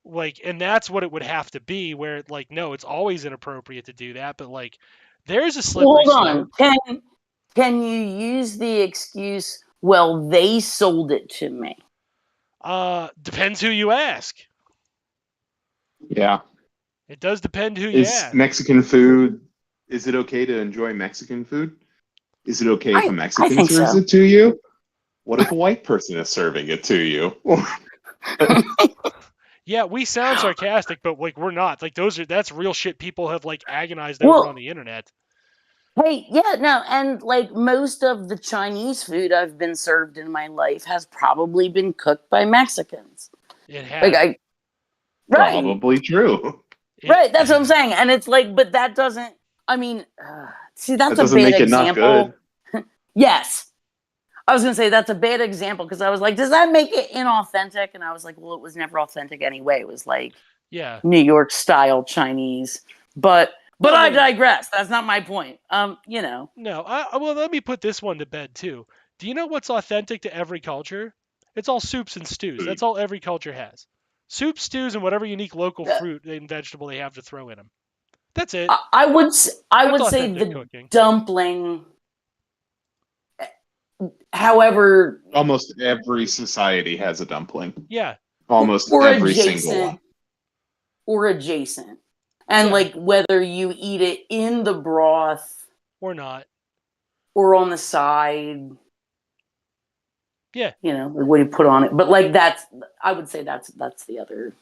And that's what it would have to be, where no, it's always inappropriate to do that, but there's a slippery slope. Hold on. Can you use the excuse, well, they sold it to me? Depends who you ask. Yeah. It does depend who you ask. Mexican food, is it okay to enjoy Mexican food? Is it okay if a Mexican serves it to you? What if a white person is serving it to you? Yeah, we sound sarcastic, but we're not. That's real shit people have agonized over on the internet. Hey, yeah, no, and most of the Chinese food I've been served in my life has probably been cooked by Mexicans. It has. Right. Probably true. Right, that's what I'm saying. And it's but that doesn't, see, that's a bad example. Yes. I was going to say that's a bad example because I was like, does that make it inauthentic? And I was like, well, it was never authentic anyway. It was New York style Chinese. But I digress. That's not my point. No, well, let me put this one to bed too. Do you know what's authentic to every culture? It's all soups and stews. That's all every culture has. Soup, stews, and whatever unique local fruit and vegetable they have to throw in them. That's it. I would That's say authentic the cooking. dumpling. However, Almost every society has a dumpling. Yeah. Almost or every single one. adjacent, or adjacent, and Yeah. like whether you eat it in the broth Or not. or on the side. Yeah. You know, what do you put on it? But like I would say that's the other.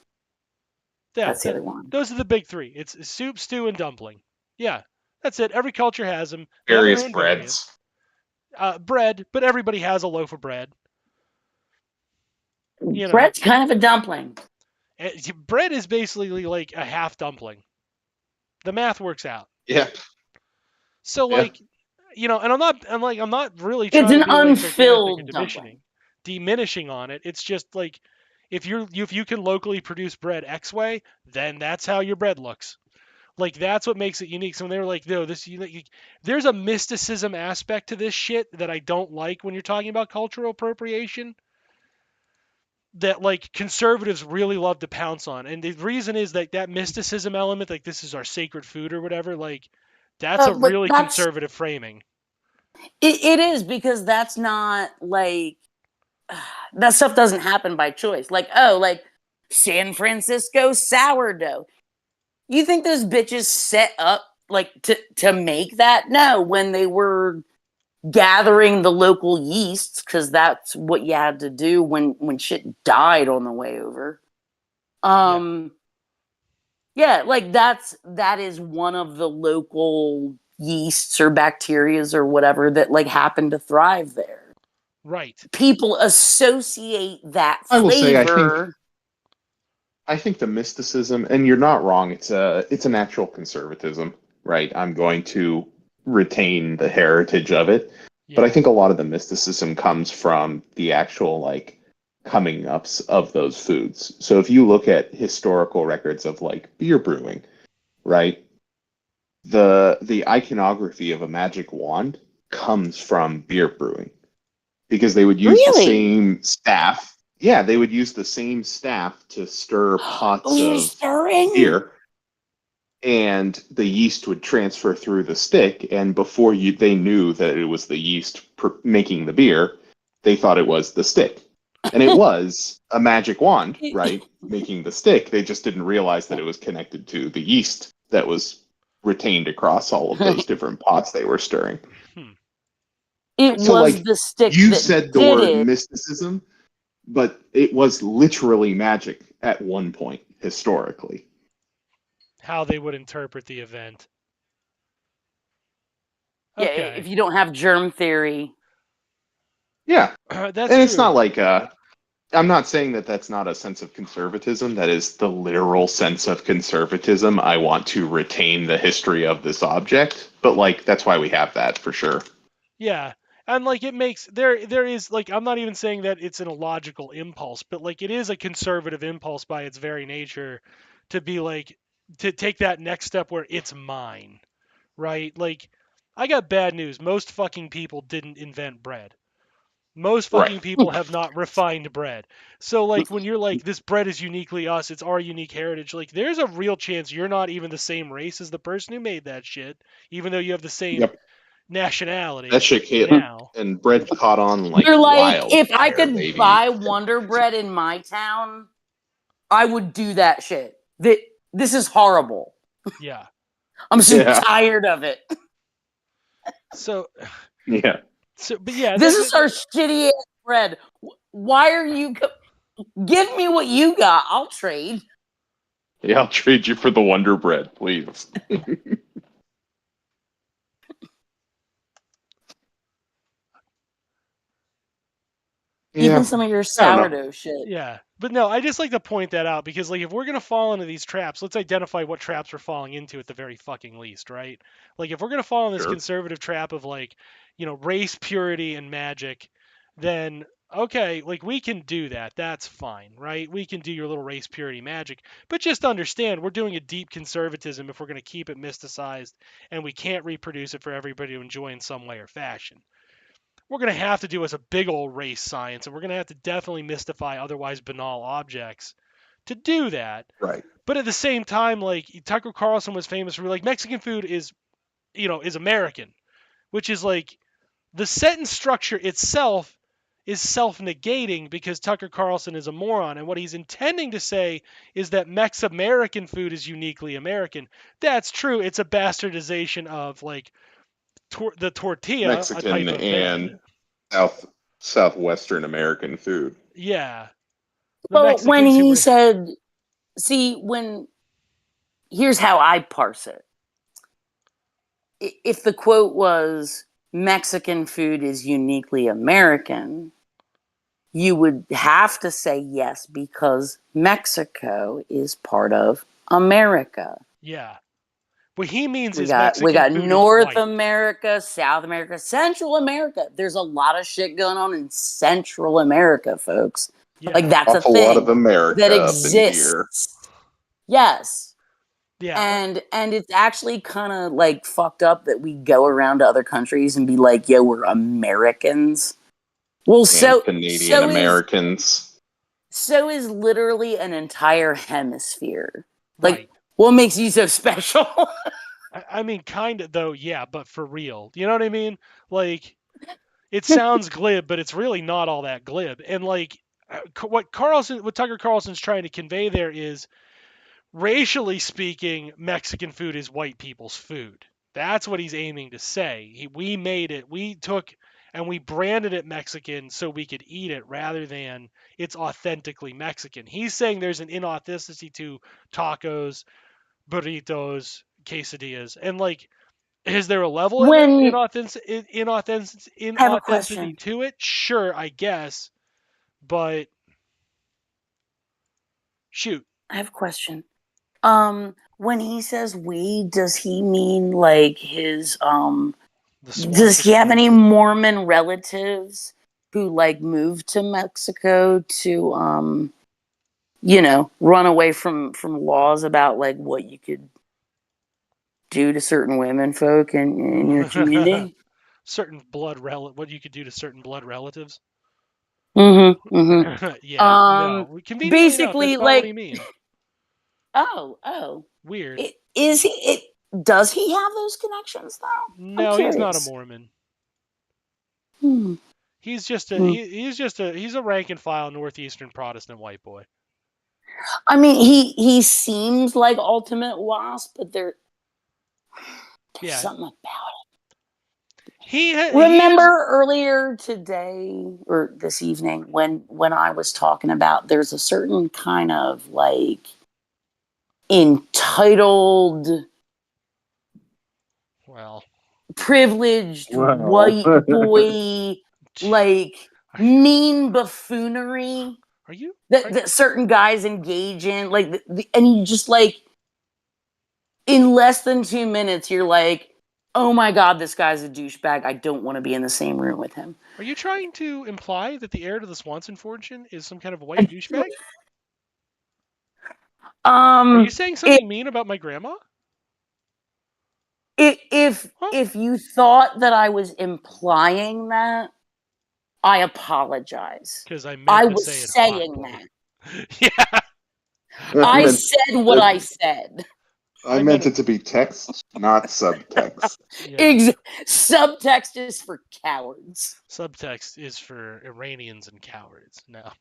Yeah. That's the other one. Those are the big three. It's soup, stew, and dumpling. Yeah. That's it. Every culture has them. They have Various their own variant. breads. Bread, but everybody has a loaf of bread. You know. Bread's kind of a dumpling. Bread is basically like a half dumpling. The math works out. Yeah. So like, and I'm not really It's trying an to be like unfilled sarcastic or diminishing on it. It's just like if you can locally produce bread X way, then that's how your bread looks. Like that's what makes it unique. So when they were like, no, there's a mysticism aspect to this shit that I don't like when you're talking about cultural appropriation. That like conservatives really love to pounce on, and the reason is that mysticism element, like this is our sacred food or whatever, like that's a really conservative framing. It is, because that's not like that stuff doesn't happen by choice. Like, like San Francisco sourdough. You think those bitches set up like to make that? No, when they were gathering the local yeasts, because that's what you had to do when shit died on the way over. Yeah, like that is one of the local yeasts or bacterias or whatever that like happen to thrive there. Right. People associate that flavor. I will say, I think the mysticism, and you're not wrong, it's a natural conservatism, right? I'm going to retain the heritage of it. Yeah. But I think a lot of the mysticism comes from the actual like coming ups of those foods. So if you look at historical records of like beer brewing, right? The iconography of a magic wand comes from beer brewing, because they would use the same staff. Yeah, they would use the same staff to stir pots of beer, and the yeast would transfer through the stick. And before they knew that it was the yeast making the beer, they thought it was the stick, and it was a magic wand, right? Making the stick. They just didn't realize that it was connected to the yeast that was retained across all of those different pots they were stirring. It so was like, the stick. You said the word mysticism, but it was literally magic at one point historically. How they would interpret the event. Yeah, if you don't have germ theory. Yeah, that's and true. It's not like I'm not saying that that's not a sense of conservatism. That is the literal sense of conservatism. I want to retain the history of this object, but like that's why we have that for sure. Yeah. And like it makes there is like, I'm not even saying that it's an illogical impulse, but like it is a conservative impulse by its very nature to be like to take that next step where it's mine, right? Like I got bad news. Most fucking people didn't invent bread. Most fucking people have not refined bread. So like when you're like, this bread is uniquely us, it's our unique heritage, like there's a real chance you're not even the same race as the person who made that shit, even though you have the same nationality. That shit came now. And bread caught on like you're like, wild. If I could buy Wonder Bread in my town, I would do that shit. This is horrible. Yeah. I'm so tired of it. So yeah. So, but yeah, this is our shitty ass bread. Why are you? Give me what you got. I'll trade. Yeah, I'll trade you for the Wonder Bread, please. Even some of your sourdough shit. Yeah. But no, I just like to point that out because like if we're gonna fall into these traps, let's identify what traps we're falling into at the very fucking least, right? Like if we're gonna fall in this conservative trap of like, race purity and magic, then okay, like we can do that. That's fine, right? We can do your little race purity magic. But just understand we're doing a deep conservatism if we're gonna keep it mysticized and we can't reproduce it for everybody to enjoy in some way or fashion. we're going to have to do as a big old race science, and we're going to have to definitely mystify otherwise banal objects to do that. Right. But at the same time, like Tucker Carlson was famous for like Mexican food is, is American, which is like the sentence structure itself is self-negating because Tucker Carlson is a moron, and what he's intending to say is that Mex-American food is uniquely American. That's true. It's a bastardization of like the tortilla, a type Mexican of bread. and southwestern American food. Yeah, the Well, when Mexicans who he were said, here's how I parse it. If the quote was Mexican food is uniquely American, you would have to say yes because Mexico is part of America. yeah. What he means We is got Mexican food is North white. America, South America, Central America. There's a lot of shit going on in Central America, folks. Yeah. Like that's a Awful thing lot of America that up in here. exists. Yes. Yeah. And it's actually kind of like fucked up that we go around to other countries and be like, "Yo, we're Americans." Well, And Canadian Americans. So is literally an entire hemisphere. Like, Right. what makes you so special? I mean, kind of though, yeah, but for real. You know what I mean? Like, it sounds glib, but it's really not all that glib. And like, what Tucker Carlson's trying to convey there is, racially speaking, Mexican food is white people's food. That's what he's aiming to say. We made it. We took and we branded it Mexican so we could eat it rather than it's authentically Mexican. He's saying there's an inauthenticity to tacos, burritos, quesadillas, and like, is there a level of When I have a inauthenticity question. to it? Sure, I guess, but shoot. I have a question. When he says we, does he mean like his does he have any Mormon relatives who like moved to Mexico to run away from laws about like what you could do to certain women folk in your community? What you could do to certain blood relatives? Mm-hmm. Mm-hmm. Yeah, no. Conveniently enough, Basically, that's not like, what he means. Oh. Weird. Does he have those connections though? No, he's not a Mormon. He's just he's a rank and file northeastern Protestant white boy. I mean, he seems like ultimate wasp, but there's something about it. Remember earlier today or this evening when I was talking about there's a certain kind of like entitled, privileged white boy, like mean buffoonery. Are you that certain guys engage in, like, and you just like in less than 2 minutes, you're like, oh my god, this guy's a douchebag. I don't want to be in the same room with him. Are you trying to imply that the heir to the Swanson fortune is some kind of white douchebag? Are you saying something mean about my grandma? If you thought that I was implying that, I apologize. Because I was saying that. Yeah. I said what I said. I meant it to be text, not subtext. Subtext is for cowards. Subtext is for Iranians and cowards. No.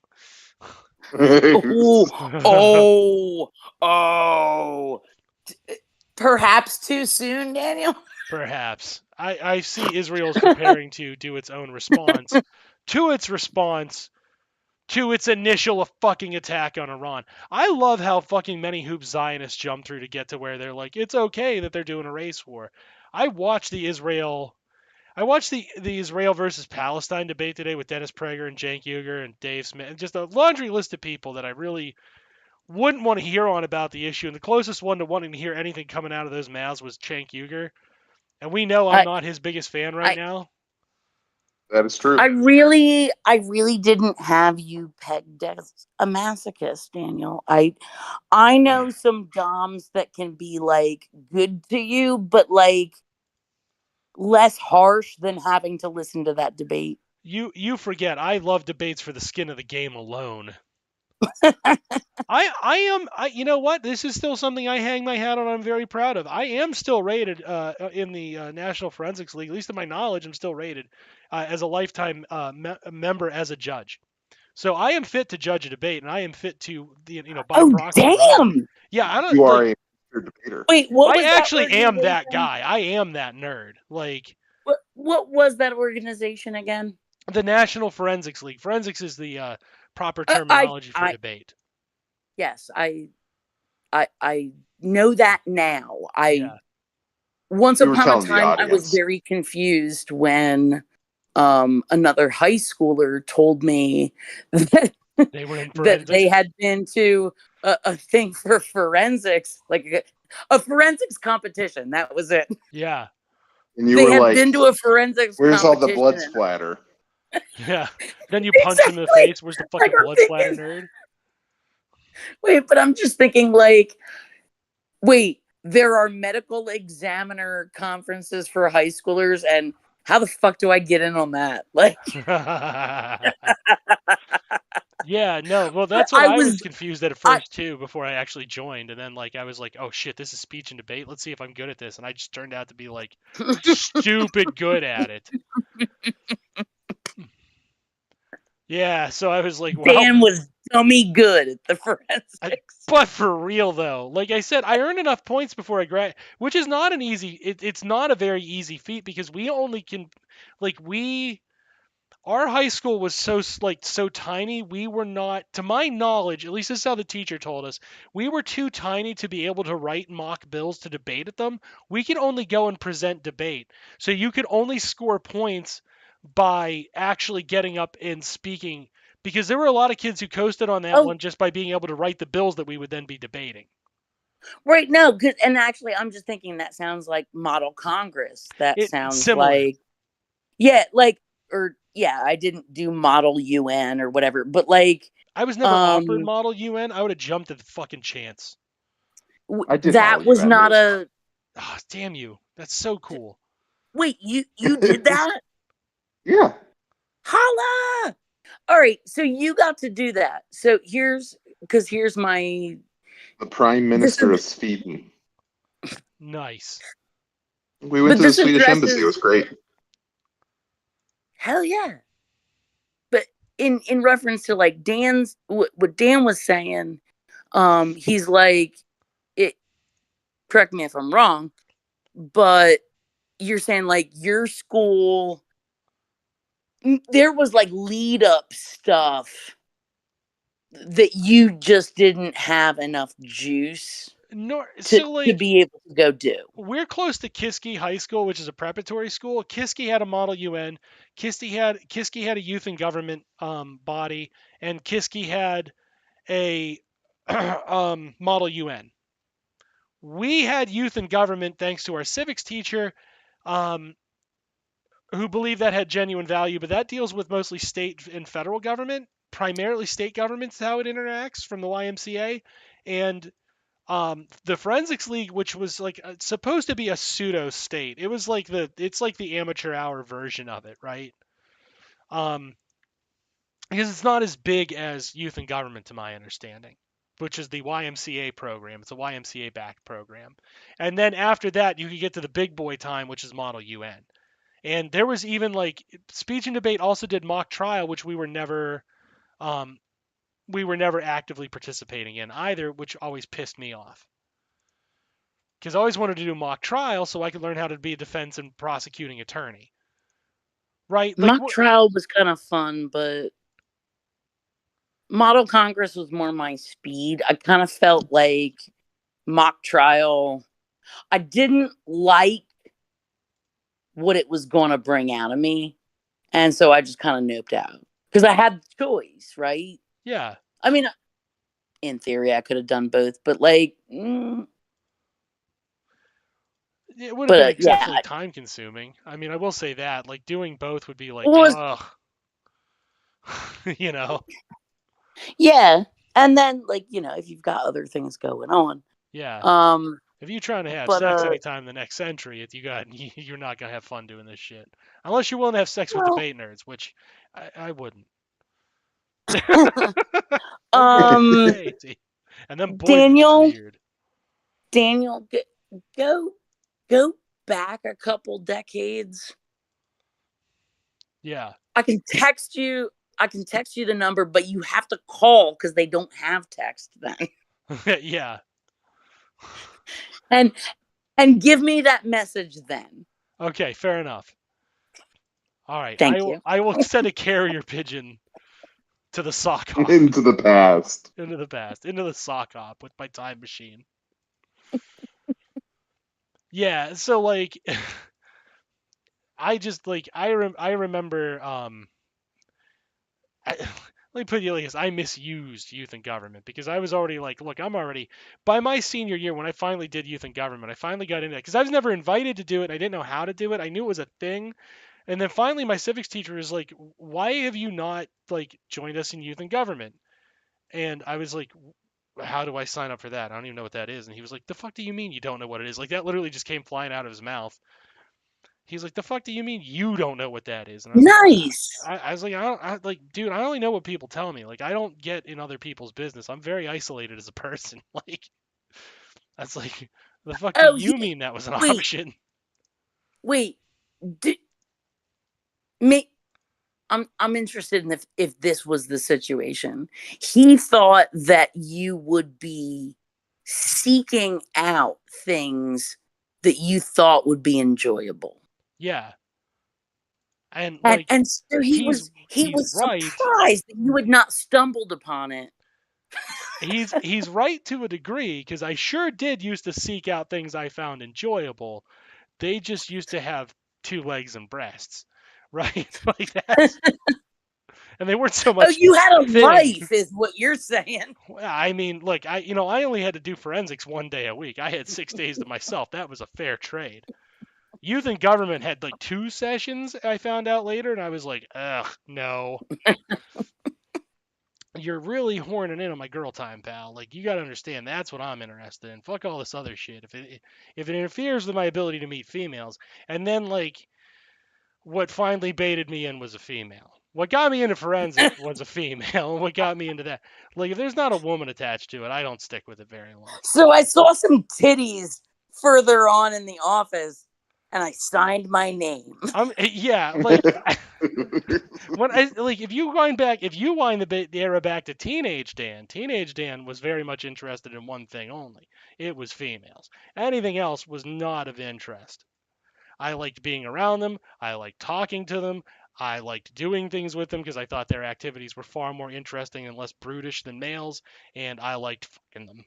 Perhaps too soon, Daniel? Perhaps. I see Israel's preparing to do its own response to its initial fucking attack on Iran. I love how fucking many hoops Zionists jump through to get to where they're like, it's okay that they're doing a race war. I watched the Israel versus Palestine debate today with Dennis Prager and Cenk Uygur and Dave Smith, and just a laundry list of people that I really wouldn't want to hear on about the issue. And the closest one to wanting to hear anything coming out of those mouths was Cenk Uygur. And we know I'm not his biggest fan right now. That is true. I really didn't have you pegged as a masochist, Daniel. I know some doms that can be like good to you, but like less harsh than having to listen to that debate. You forget. I love debates for the skin of the game alone. You know what? This is still something I hang my hat on. I'm very proud of. I am still rated in the National Forensics League, at least to my knowledge. I'm still rated as a lifetime member as a judge. So I am fit to judge a debate, and I am fit to by Oh, proxy. Run. damn! Yeah, I don't. You are like, a debater. Wait, what was I that actually am that organization? guy. I am that nerd. Like, What was that organization again? the National Forensics League. Forensics is the proper terminology for debate. Yes, I know that now. Yeah. Once You were upon a telling the time, I was audience. very confused when another high schooler told me that They were in that forensics. they had been to a thing for forensics, like a forensics competition. That was it. Yeah. And you They were had like, been to a forensics where's all the competition. blood splatter? Yeah. Then you punch him in the Exactly. face. Where's the fucking I'm blood splatter, nerd? Wait, but I'm just thinking, like, wait, there are medical examiner conferences for high schoolers, and how the fuck do I get in on that? Like, Yeah, no. Well, that's what I I was was- confused at first too, before I actually joined, and then like I was like, oh shit, this is speech and debate. Let's see if I'm good at this, and I just turned out to be like stupid good at it. Yeah, so I was like, wow. Dan was dummy good at the forensics. But for real though, like I said, I earned enough points before I grad, which is not an easy. It's not a very easy feat because we only can, like our high school was so tiny. We were not, to my knowledge, at least this is how the teacher told us, we were too tiny to be able to write mock bills to debate at them. We could only go and present debate. So you could only score points by actually getting up and speaking, because there were a lot of kids who coasted on that one just by being able to write the bills that we would then be debating. Right, no, and actually I'm just thinking that sounds like Model Congress. That sounds similar. like, I didn't do Model UN or whatever, but like I was never offered Model UN. I would have jumped at the fucking chance. I did that Model was UN, not but a. Oh, damn you! That's so cool. Wait, you did that? Yeah. Holla! All right, so you got to do that. So here's my. The Prime Minister of Sweden. Nice. We went to the Swedish embassy. It was great. Hell yeah. But in reference to like what Dan was saying, he's like, correct me if I'm wrong, but you're saying like your school, there was like lead up stuff that you just didn't have enough juice to be able to go do. We're close to Kiski High School, which is a preparatory school. Kiski had a Model UN. Kiski had a youth and government body, and Kiski had a Model UN. We had youth and government thanks to our civics teacher, who believed that had genuine value, but that deals with mostly state and federal government. Primarily state government's how it interacts from the YMCA, and the Forensics League, which was like supposed to be a pseudo state. It was like it's like the amateur hour version of it, right? Because it's not as big as youth and government, to my understanding, which is the YMCA program. It's a YMCA backed program, and then after that, you could get to the big boy time, which is Model UN. And there was even like speech and debate also did mock trial, which we were never actively participating in either, which always pissed me off. Because I always wanted to do mock trial so I could learn how to be a defense and prosecuting attorney. Right? Like, mock trial was kind of fun, but Model Congress was more my speed. I kind of felt like mock trial, I didn't like what it was going to bring out of me. And so I just kind of noped out. Because I had the choice, right? Yeah. I mean, in theory, I could have done both, but like... it would have been exceptionally time consuming. I mean, I will say that. Like, doing both would be like, ugh. You know? Yeah. And then, like, if you've got other things going on. Yeah. If you're trying to have But sex anytime in the next century, you're not gonna have fun doing this shit. Unless you're willing to have sex with well, debate nerds, which I wouldn't. Them girls are um, crazy, and them boys are Daniel, weird. Daniel, go back a couple decades. Yeah. I can text you. I can text you the number, but you have to call because they don't have text then. Yeah. And give me that message then. Okay, fair enough. All right, Thank you. I will send a carrier pigeon to the sock hop, Into the past. into the past, into the sock hop with my time machine. Yeah, so like, I just like I remember let me put it like this: I misused youth and government because I was already like, look, I'm already by my senior year when I finally did youth and government, I finally got into it because I was never invited to do it. And I didn't know how to do it. I knew it was a thing, and then finally my civics teacher was like, why have you not like joined us in youth and government? And I was like, how do I sign up for that? I don't even know what that is. And he was like, the fuck do you mean you don't know what it is? Like that literally just came flying out of his mouth. He's like, the fuck do you mean you don't know what that is? And I was like, Nice. I was like, like, dude, I only know what people tell me. Like, I don't get in other people's business. I'm very isolated as a person. Like, that's like, the fuck do Oh, you mean that was an wait. option? Wait. Me. I'm interested in if this was the situation. He thought that you would be seeking out things that you thought would be enjoyable. Yeah. And like, And so he he's was right. surprised that you had not stumbled upon it. He's right to a degree because I sure did used to seek out things I found enjoyable. They just used to have 2 legs and breasts, right? Like that's, and they weren't so Oh, much you had a things. life, is what you're saying. I mean, look, I only had to do forensics 1 day a week. I had 6 days to myself. That was a fair trade. Youth and government had like 2 sessions. I found out later, and I was like, ugh, no. You're really horning in on my girl time, pal. Like you gotta understand, that's what I'm interested in. Fuck all this other shit. If it interferes with my ability to meet females, and then like what finally baited me in was a female. What got me into forensic was a female. And what got me into that, like if there's not a woman attached to it, I don't stick with it very long. So I saw some titties further on in the office, and I signed my name. Yeah, like when I like if you wind the era back to teenage Dan was very much interested in one thing only. It was females. Anything else was not of interest. I liked being around them. I liked talking to them. I liked doing things with them because I thought their activities were far more interesting and less brutish than males, and I liked fucking them.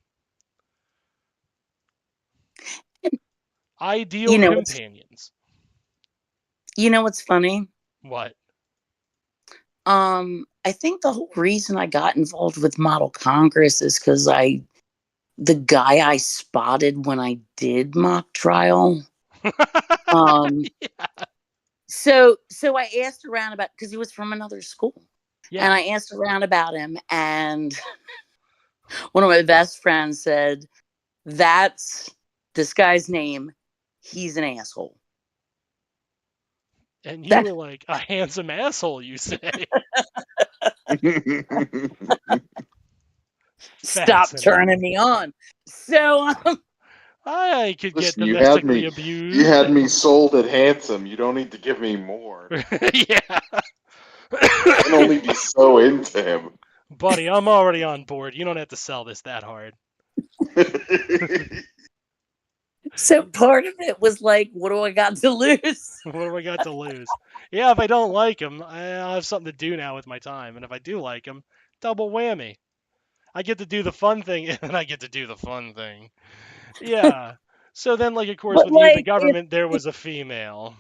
Ideal companions. You know what's funny? What? I think the whole reason I got involved with Model Congress is because the guy I spotted when I did mock trial. Yeah. So I asked around about, because he was from another school. Yeah. And I asked around about him, and one of my best friends said, that's this guy's name. He's an asshole. And you were like, a handsome asshole, you say. Stop turning me on. So I could Listen, get domestically you abused. had me sold at handsome. You don't need to give me more. Yeah. I can only be so into him. Buddy, I'm already on board. You don't have to sell this that hard. So part of it was like, what do I got to lose? What do I got to lose? Yeah, if I don't like him, I'll have something to do now with my time. And if I do like him, double whammy. I get to do the fun thing, and then I get to do the fun thing. Yeah. So then, like, of course, But with the youth government, there was a female.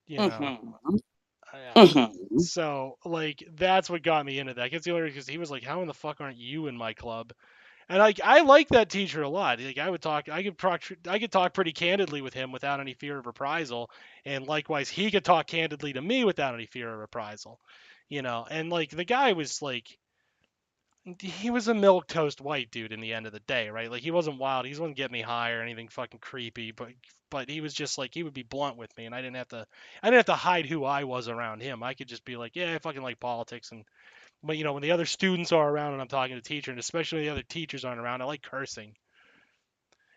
You know. So, like, that's what got me into that. It's the only because he was like, "How in the fuck aren't you in my club?" And I like that teacher a lot. Like I could talk pretty candidly with him without any fear of reprisal, and likewise he could talk candidly to me without any fear of reprisal. You know, and like the guy was like, he was a milquetoast white dude in the end of the day, right? Like he wasn't wild, he wasn't getting me high or anything fucking creepy, but he was just like he would be blunt with me, and I didn't have to hide who I was around him. I could just be like, yeah, I fucking like politics, and but when the other students are around and I'm talking to the teacher, and especially when the other teachers aren't around, I like cursing.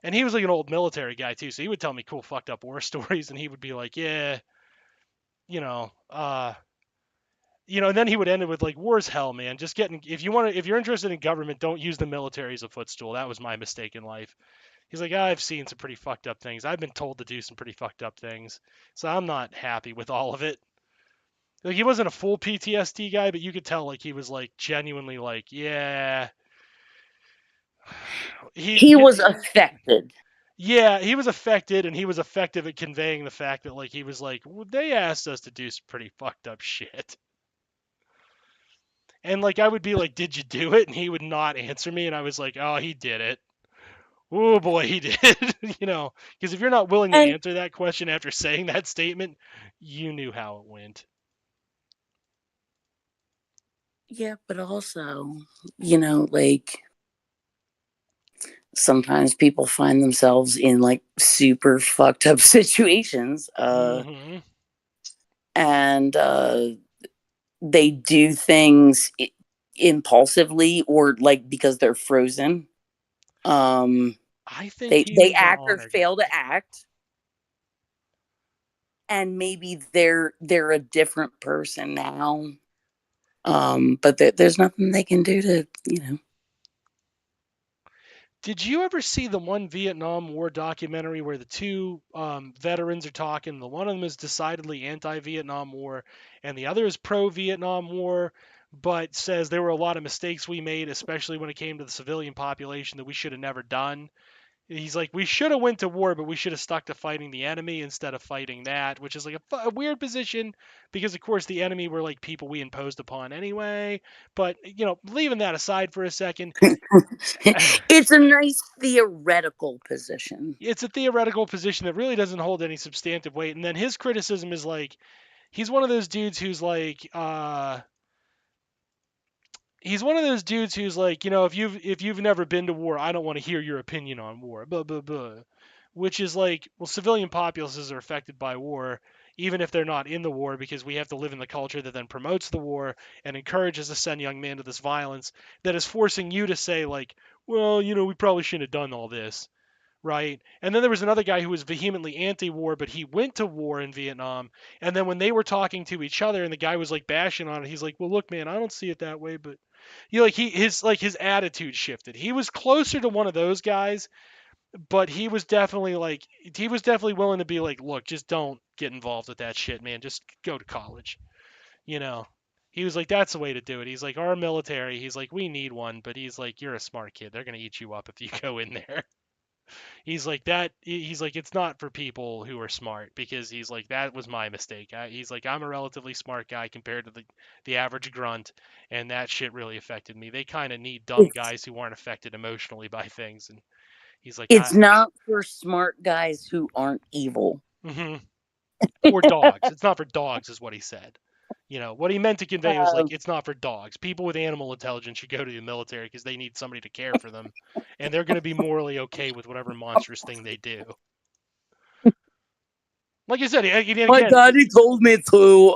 And he was like an old military guy too, so he would tell me cool fucked up war stories, and he would be like, yeah, you know, uh, and then he would end it with like, war's hell, man. Just getting if you're interested in government, don't use the military as a footstool. That was my mistake in life. He's like, I've seen some pretty fucked up things. I've been told to do some pretty fucked up things, so I'm not happy with all of it. Like he wasn't a full PTSD guy, but you could tell like he was like genuinely like, yeah. He was affected. Yeah, he was affected, and he was effective at conveying the fact that like he was like, well, they asked us to do some pretty fucked up shit. And like I would be like, did you do it? And he would not answer me, and I was like, oh, he did it. Oh boy, he did. Because if you're not willing to And answer that question after saying that statement, you knew how it went. yeah, but also, like sometimes people find themselves in like super fucked up situations, Mm-hmm. and they do things impulsively or like because they're frozen. I think he They was an act or honor fail guy. to act, and maybe they're a different person now. But there's nothing they can do to, Did you ever see the one Vietnam War documentary where the two veterans are talking? The one of them is decidedly anti-Vietnam War, and the other is pro-Vietnam War, but says there were a lot of mistakes we made, especially when it came to the civilian population that we should have never done. He's like, we should have went to war, but we should have stuck to fighting the enemy instead of fighting that, which is like a weird position because, of course, the enemy were like people we imposed upon anyway. But leaving that aside for a second, it's a nice theoretical position. it's a theoretical position that really doesn't hold any substantive weight. And then his criticism is like, he's one of those dudes who's like, if you've never been to war, I don't want to hear your opinion on war. Blah blah blah. Which is like, well, civilian populaces are affected by war, even if they're not in the war, because we have to live in the culture that then promotes the war and encourages to send young men to this violence that is forcing you to say like, well, we probably shouldn't have done all this, right? And then there was another guy who was vehemently anti-war, but he went to war in Vietnam. And then when they were talking to each other, and the guy was like bashing on it, he's like, "Well, look, man, I don't see it that way." But his attitude shifted. He was closer to one of those guys, but he was definitely willing to be like, "Look, just don't get involved with that shit, man. Just go to college." You know. He was like, "That's the way to do it." He's like, "Our military." He's like, "We need one," but he's like, "You're a smart kid. They're gonna eat you up if you go in there." He's like that. He's like, it's not for people who are smart, because he's like, that was my mistake. He's like, I'm a relatively smart guy compared to the average grunt, and that shit really affected me. They kind of need dumb It's guys who aren't affected emotionally by things. And he's like, it's not for smart guys who aren't evil. mm-hmm. Or dogs. It's not for dogs, is what he said. What he meant to convey was like, it's not for dogs. People with animal intelligence should go to the military because they need somebody to care for them, and they're going to be morally okay with whatever monstrous thing they do. Like I said, My daddy told me to.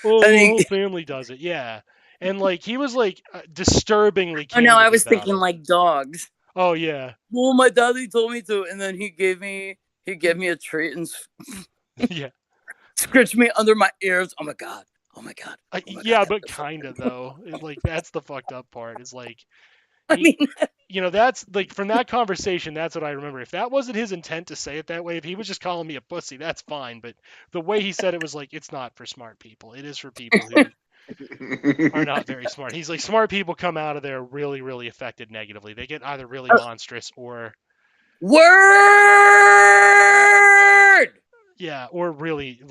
Oh, the whole family does it, yeah. And like he was like disturbingly Oh no, candid I was about thinking it. like dogs. Oh yeah. Well, my daddy told me to, and then he gave me a treat and Yeah. scratched me under my ears. Oh my god. Oh my god. Oh my Yeah, god, but kind of though. Like that's the fucked up part. Is like, I mean, that's like, from that conversation, that's what I remember. If that wasn't his intent to say it that way, if he was just calling me a pussy, that's fine. But the way he said it was like, it's not for smart people. It is for people who are not very smart. He's like, smart people come out of there really, really affected negatively. They get either really monstrous or word. Yeah, or really,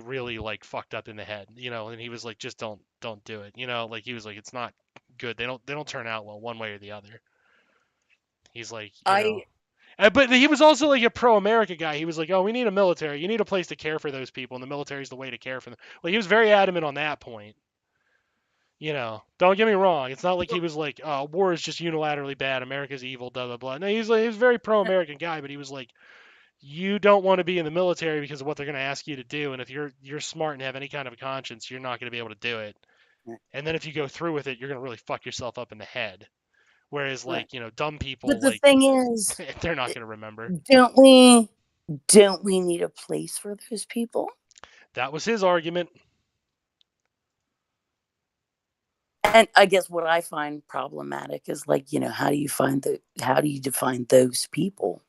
really like fucked up in the head, And he was like, just don't do it, Like he was like, it's not good. They don't turn out well one way or the other. He's like, but he was also like a pro-America guy. He was like, oh, we need a military. You need a place to care for those people, and the military is the way to care for them. Like he was very adamant on that point. Don't get me wrong. It's not like he was like, war is just unilaterally bad. America's evil, blah, blah, blah. No, he was a very pro-American guy, but he was like, you don't want to be in the military because of what they're going to ask you to do. And if you're smart and have any kind of a conscience, you're not going to be able to do it. And then if you go through with it, you're going to really fuck yourself up in the head. Whereas, like, dumb people, But the like, thing is, they're not going to remember. don't we need a place for those people? That was his argument. And I guess what I find problematic is, like, how do you define those people?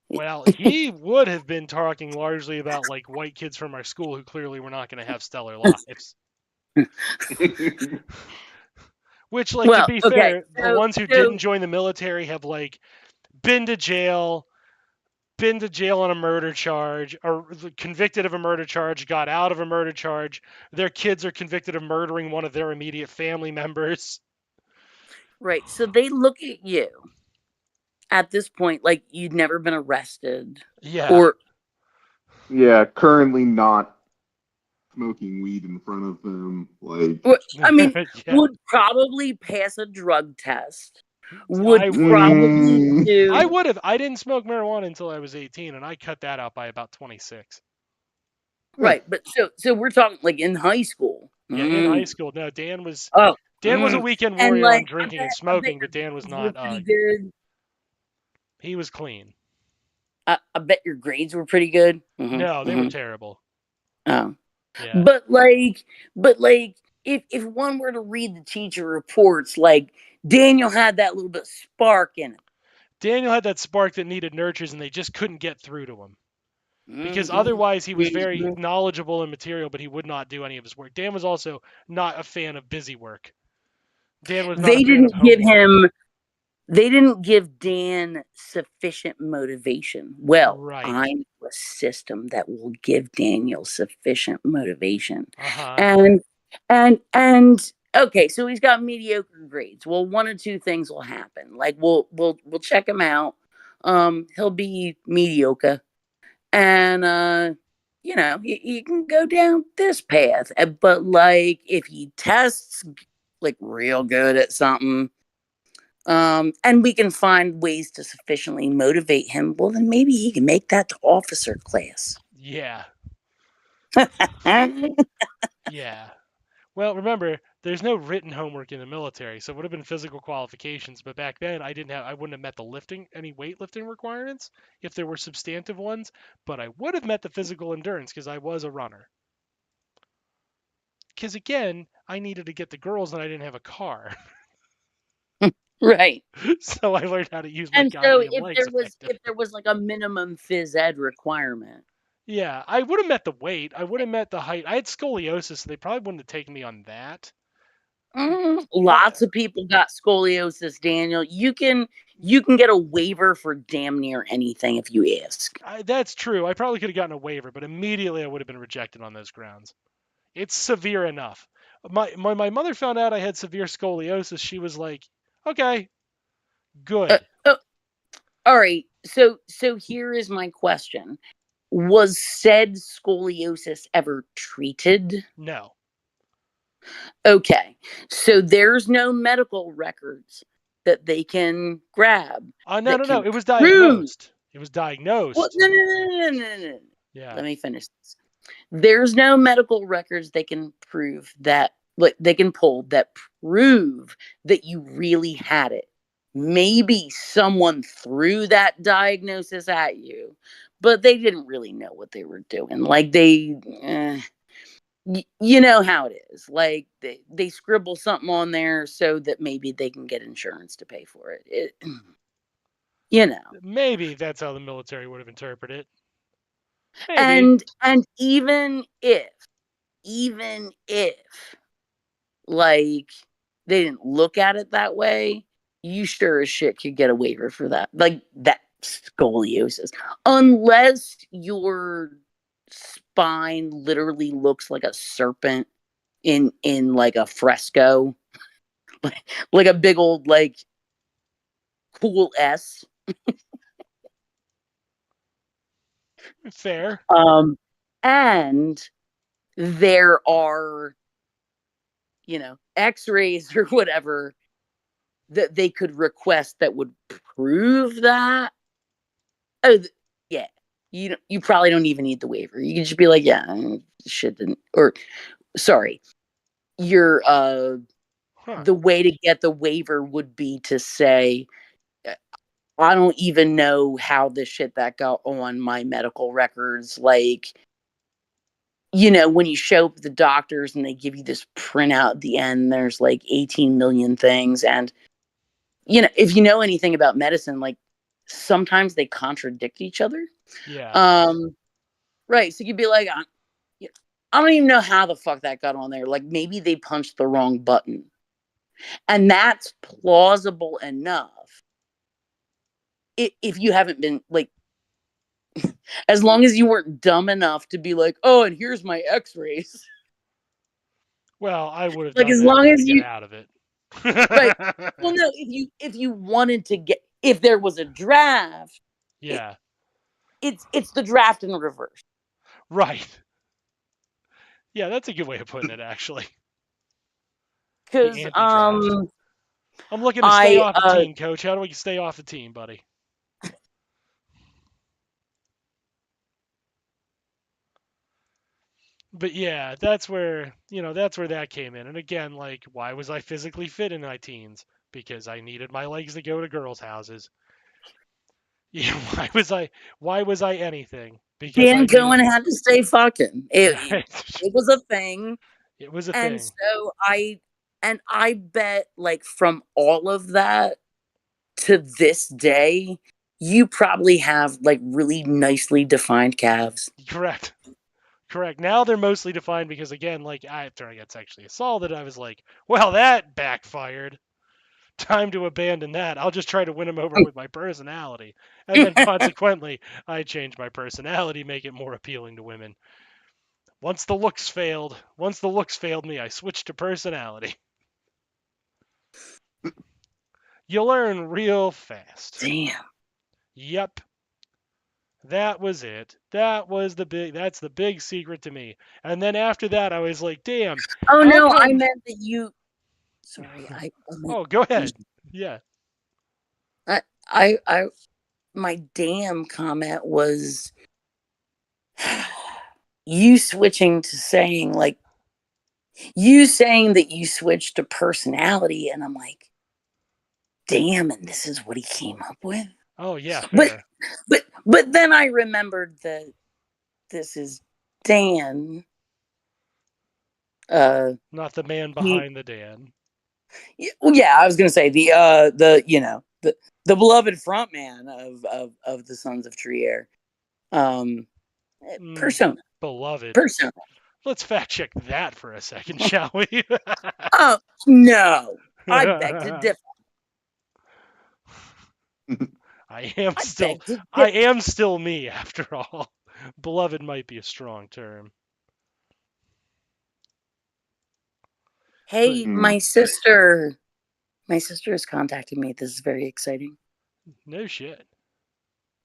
Well, he would have been talking largely about, like, white kids from our school who clearly were not going to have stellar lives. Which, like, to be fair, the ones who didn't join the military have, like, been to jail on a murder charge, or convicted of a murder charge, got out of a murder charge. Their kids are convicted of murdering one of their immediate family members. Right. So they look at you at this point like you'd never been arrested. Yeah. Or yeah, currently not smoking weed in front of them. Like, I mean, Yeah. would probably pass a drug test. Would I probably do. I would have. I didn't smoke marijuana until I was 18, and I cut that out by about 26. Right, but so we're talking like in high school. Yeah, in high school. No, Dan was Oh, was a weekend and, warrior like, on drinking and smoking, but Dan was not. Pretty good. He was clean. I bet your grades were pretty good. No, they were terrible. Oh, yeah. But like, if one were to read the teacher reports, like, Daniel had that little bit of spark in him. Daniel had that spark that needed nurtures, and they just couldn't get through to him. Because otherwise he was very knowledgeable in material, but he would not do any of his work. Dan was also not a fan of busy work. Dan was not They a fan didn't of give homework. him. They didn't give Dan sufficient motivation. Well, Right. I know a system that will give Daniel sufficient motivation. Uh-huh. And okay, so he's got mediocre grades. Well, one or two things will happen. Like, we'll check him out. He'll be mediocre, and he can go down this path. But, like, if he tests like real good at something, and we can find ways to sufficiently motivate him, well, then maybe he can make that to officer class. Yeah. Yeah. Well, remember, there's no written homework in the military, so it would have been physical qualifications. But back then, I wouldn't have met any weightlifting requirements if there were substantive ones. But I would have met the physical endurance because I was a runner. Because again, I needed to get the girls, and I didn't have a car. Right. So I learned how to use my and goddamn so legs if there was like a minimum phys ed requirement. Yeah, I would have met the weight. I would have met the height. I had scoliosis, so they probably wouldn't have taken me on that. Lots of people got scoliosis, Daniel. You can get a waiver for damn near anything if you ask. That's true. I probably could have gotten a waiver, but immediately I would have been rejected on those grounds. It's severe enough. My mother found out I had severe scoliosis. She was like, "Okay, good." All right. So here is my question. Was said scoliosis ever treated? No. Okay. So there's no medical records that they can grab. No. It was diagnosed. It was diagnosed. Well, no. Yeah. Let me finish this. There's no medical records they can prove that, like, they can pull that prove that you really had it. Maybe someone threw that diagnosis at you, but they didn't really know what they were doing. Like, you know how it is. Like, they scribble something on there so that maybe they can get insurance to pay for it. Maybe that's how the military would have interpreted it. Maybe. And even if like they didn't look at it that way, you sure as shit could get a waiver for that. Like, that scoliosis. Unless your spine literally looks like a serpent in like a fresco. like a big old, like, cool S. Fair. And there are, X-rays or whatever that they could request that would prove that. Oh, yeah. You probably don't even need the waiver. You can just be like, yeah, shit didn't, or sorry, your the way to get the waiver would be to say, I don't even know how this shit that got on my medical records. Like, when you show up at the doctors and they give you this printout at the end, there's like 18 million things. And, if you know anything about medicine, like sometimes they contradict each other. Yeah. Right. So you'd be like, I don't even know how the fuck that got on there. Like maybe they punched the wrong button. And that's plausible enough. If you haven't been like, as long as you weren't dumb enough to be like, oh, and here's my x-rays. Well, I would have like done as that long to as get you out of it. right. Well, no, if you wanted to get, if there was a draft, Yeah. It's the draft in reverse. Right. Yeah, that's a good way of putting it, actually. Because I'm looking to stay off the team, Coach. How do we stay off the team, buddy? But yeah, that's where that came in. And again, like, why was I physically fit in my teens? Because I needed my legs to go to girls' houses. Yeah, why was I anything? Because I Dan needed. Cohen had to stay fucking. It was a thing. It was a And thing. so I bet like from all of that to this day, you probably have like really nicely defined calves. Correct. Now they're mostly defined because, again, like after I got sexually assaulted, I was like, well, that backfired. Time to abandon that. I'll just try to win him over with my personality. And then consequently, I changed my personality, make it more appealing to women. Once the looks failed me, I switched to personality. You learn real fast. Damn. Yep. That was it. That's the big secret to me. And then after that, I was like, damn. Oh no, come... I meant that you. Sorry, I meant... Oh, go ahead. Yeah. I my damn comment was you switching to saying like you saying that you switched to personality, and I'm like, damn, and this is what he came up with. Oh yeah, fair. But then I remembered that this is Dan. Not the man behind the Dan. Yeah, I was gonna say the beloved front man of the Sons of Trier. Persona. Beloved. Persona. Let's fact check that for a second, shall we? Oh no, I beg to differ. I am still me after all. Beloved might be a strong term. Hey, my sister is contacting me. This is very exciting. No shit.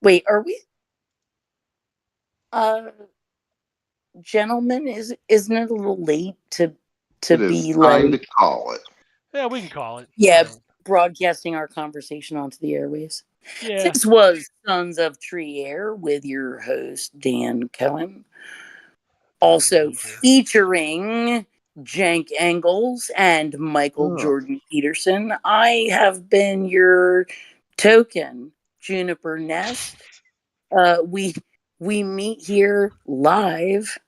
Wait, are we? Gentlemen, isn't it a little late to be like? Time to call it. Yeah, we can call it. Yeah, broadcasting our conversation onto the airwaves. Yeah. This was Sons of Trier with your host Dan Cohen. Also featuring Jank Engels and Michael Jordan Peterson. I have been your token Juniper Nest. We meet here live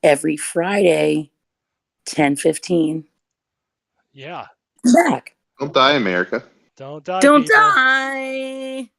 every Friday, 10:15. Yeah. Back. Don't die, America. Don't die. Don't people. die.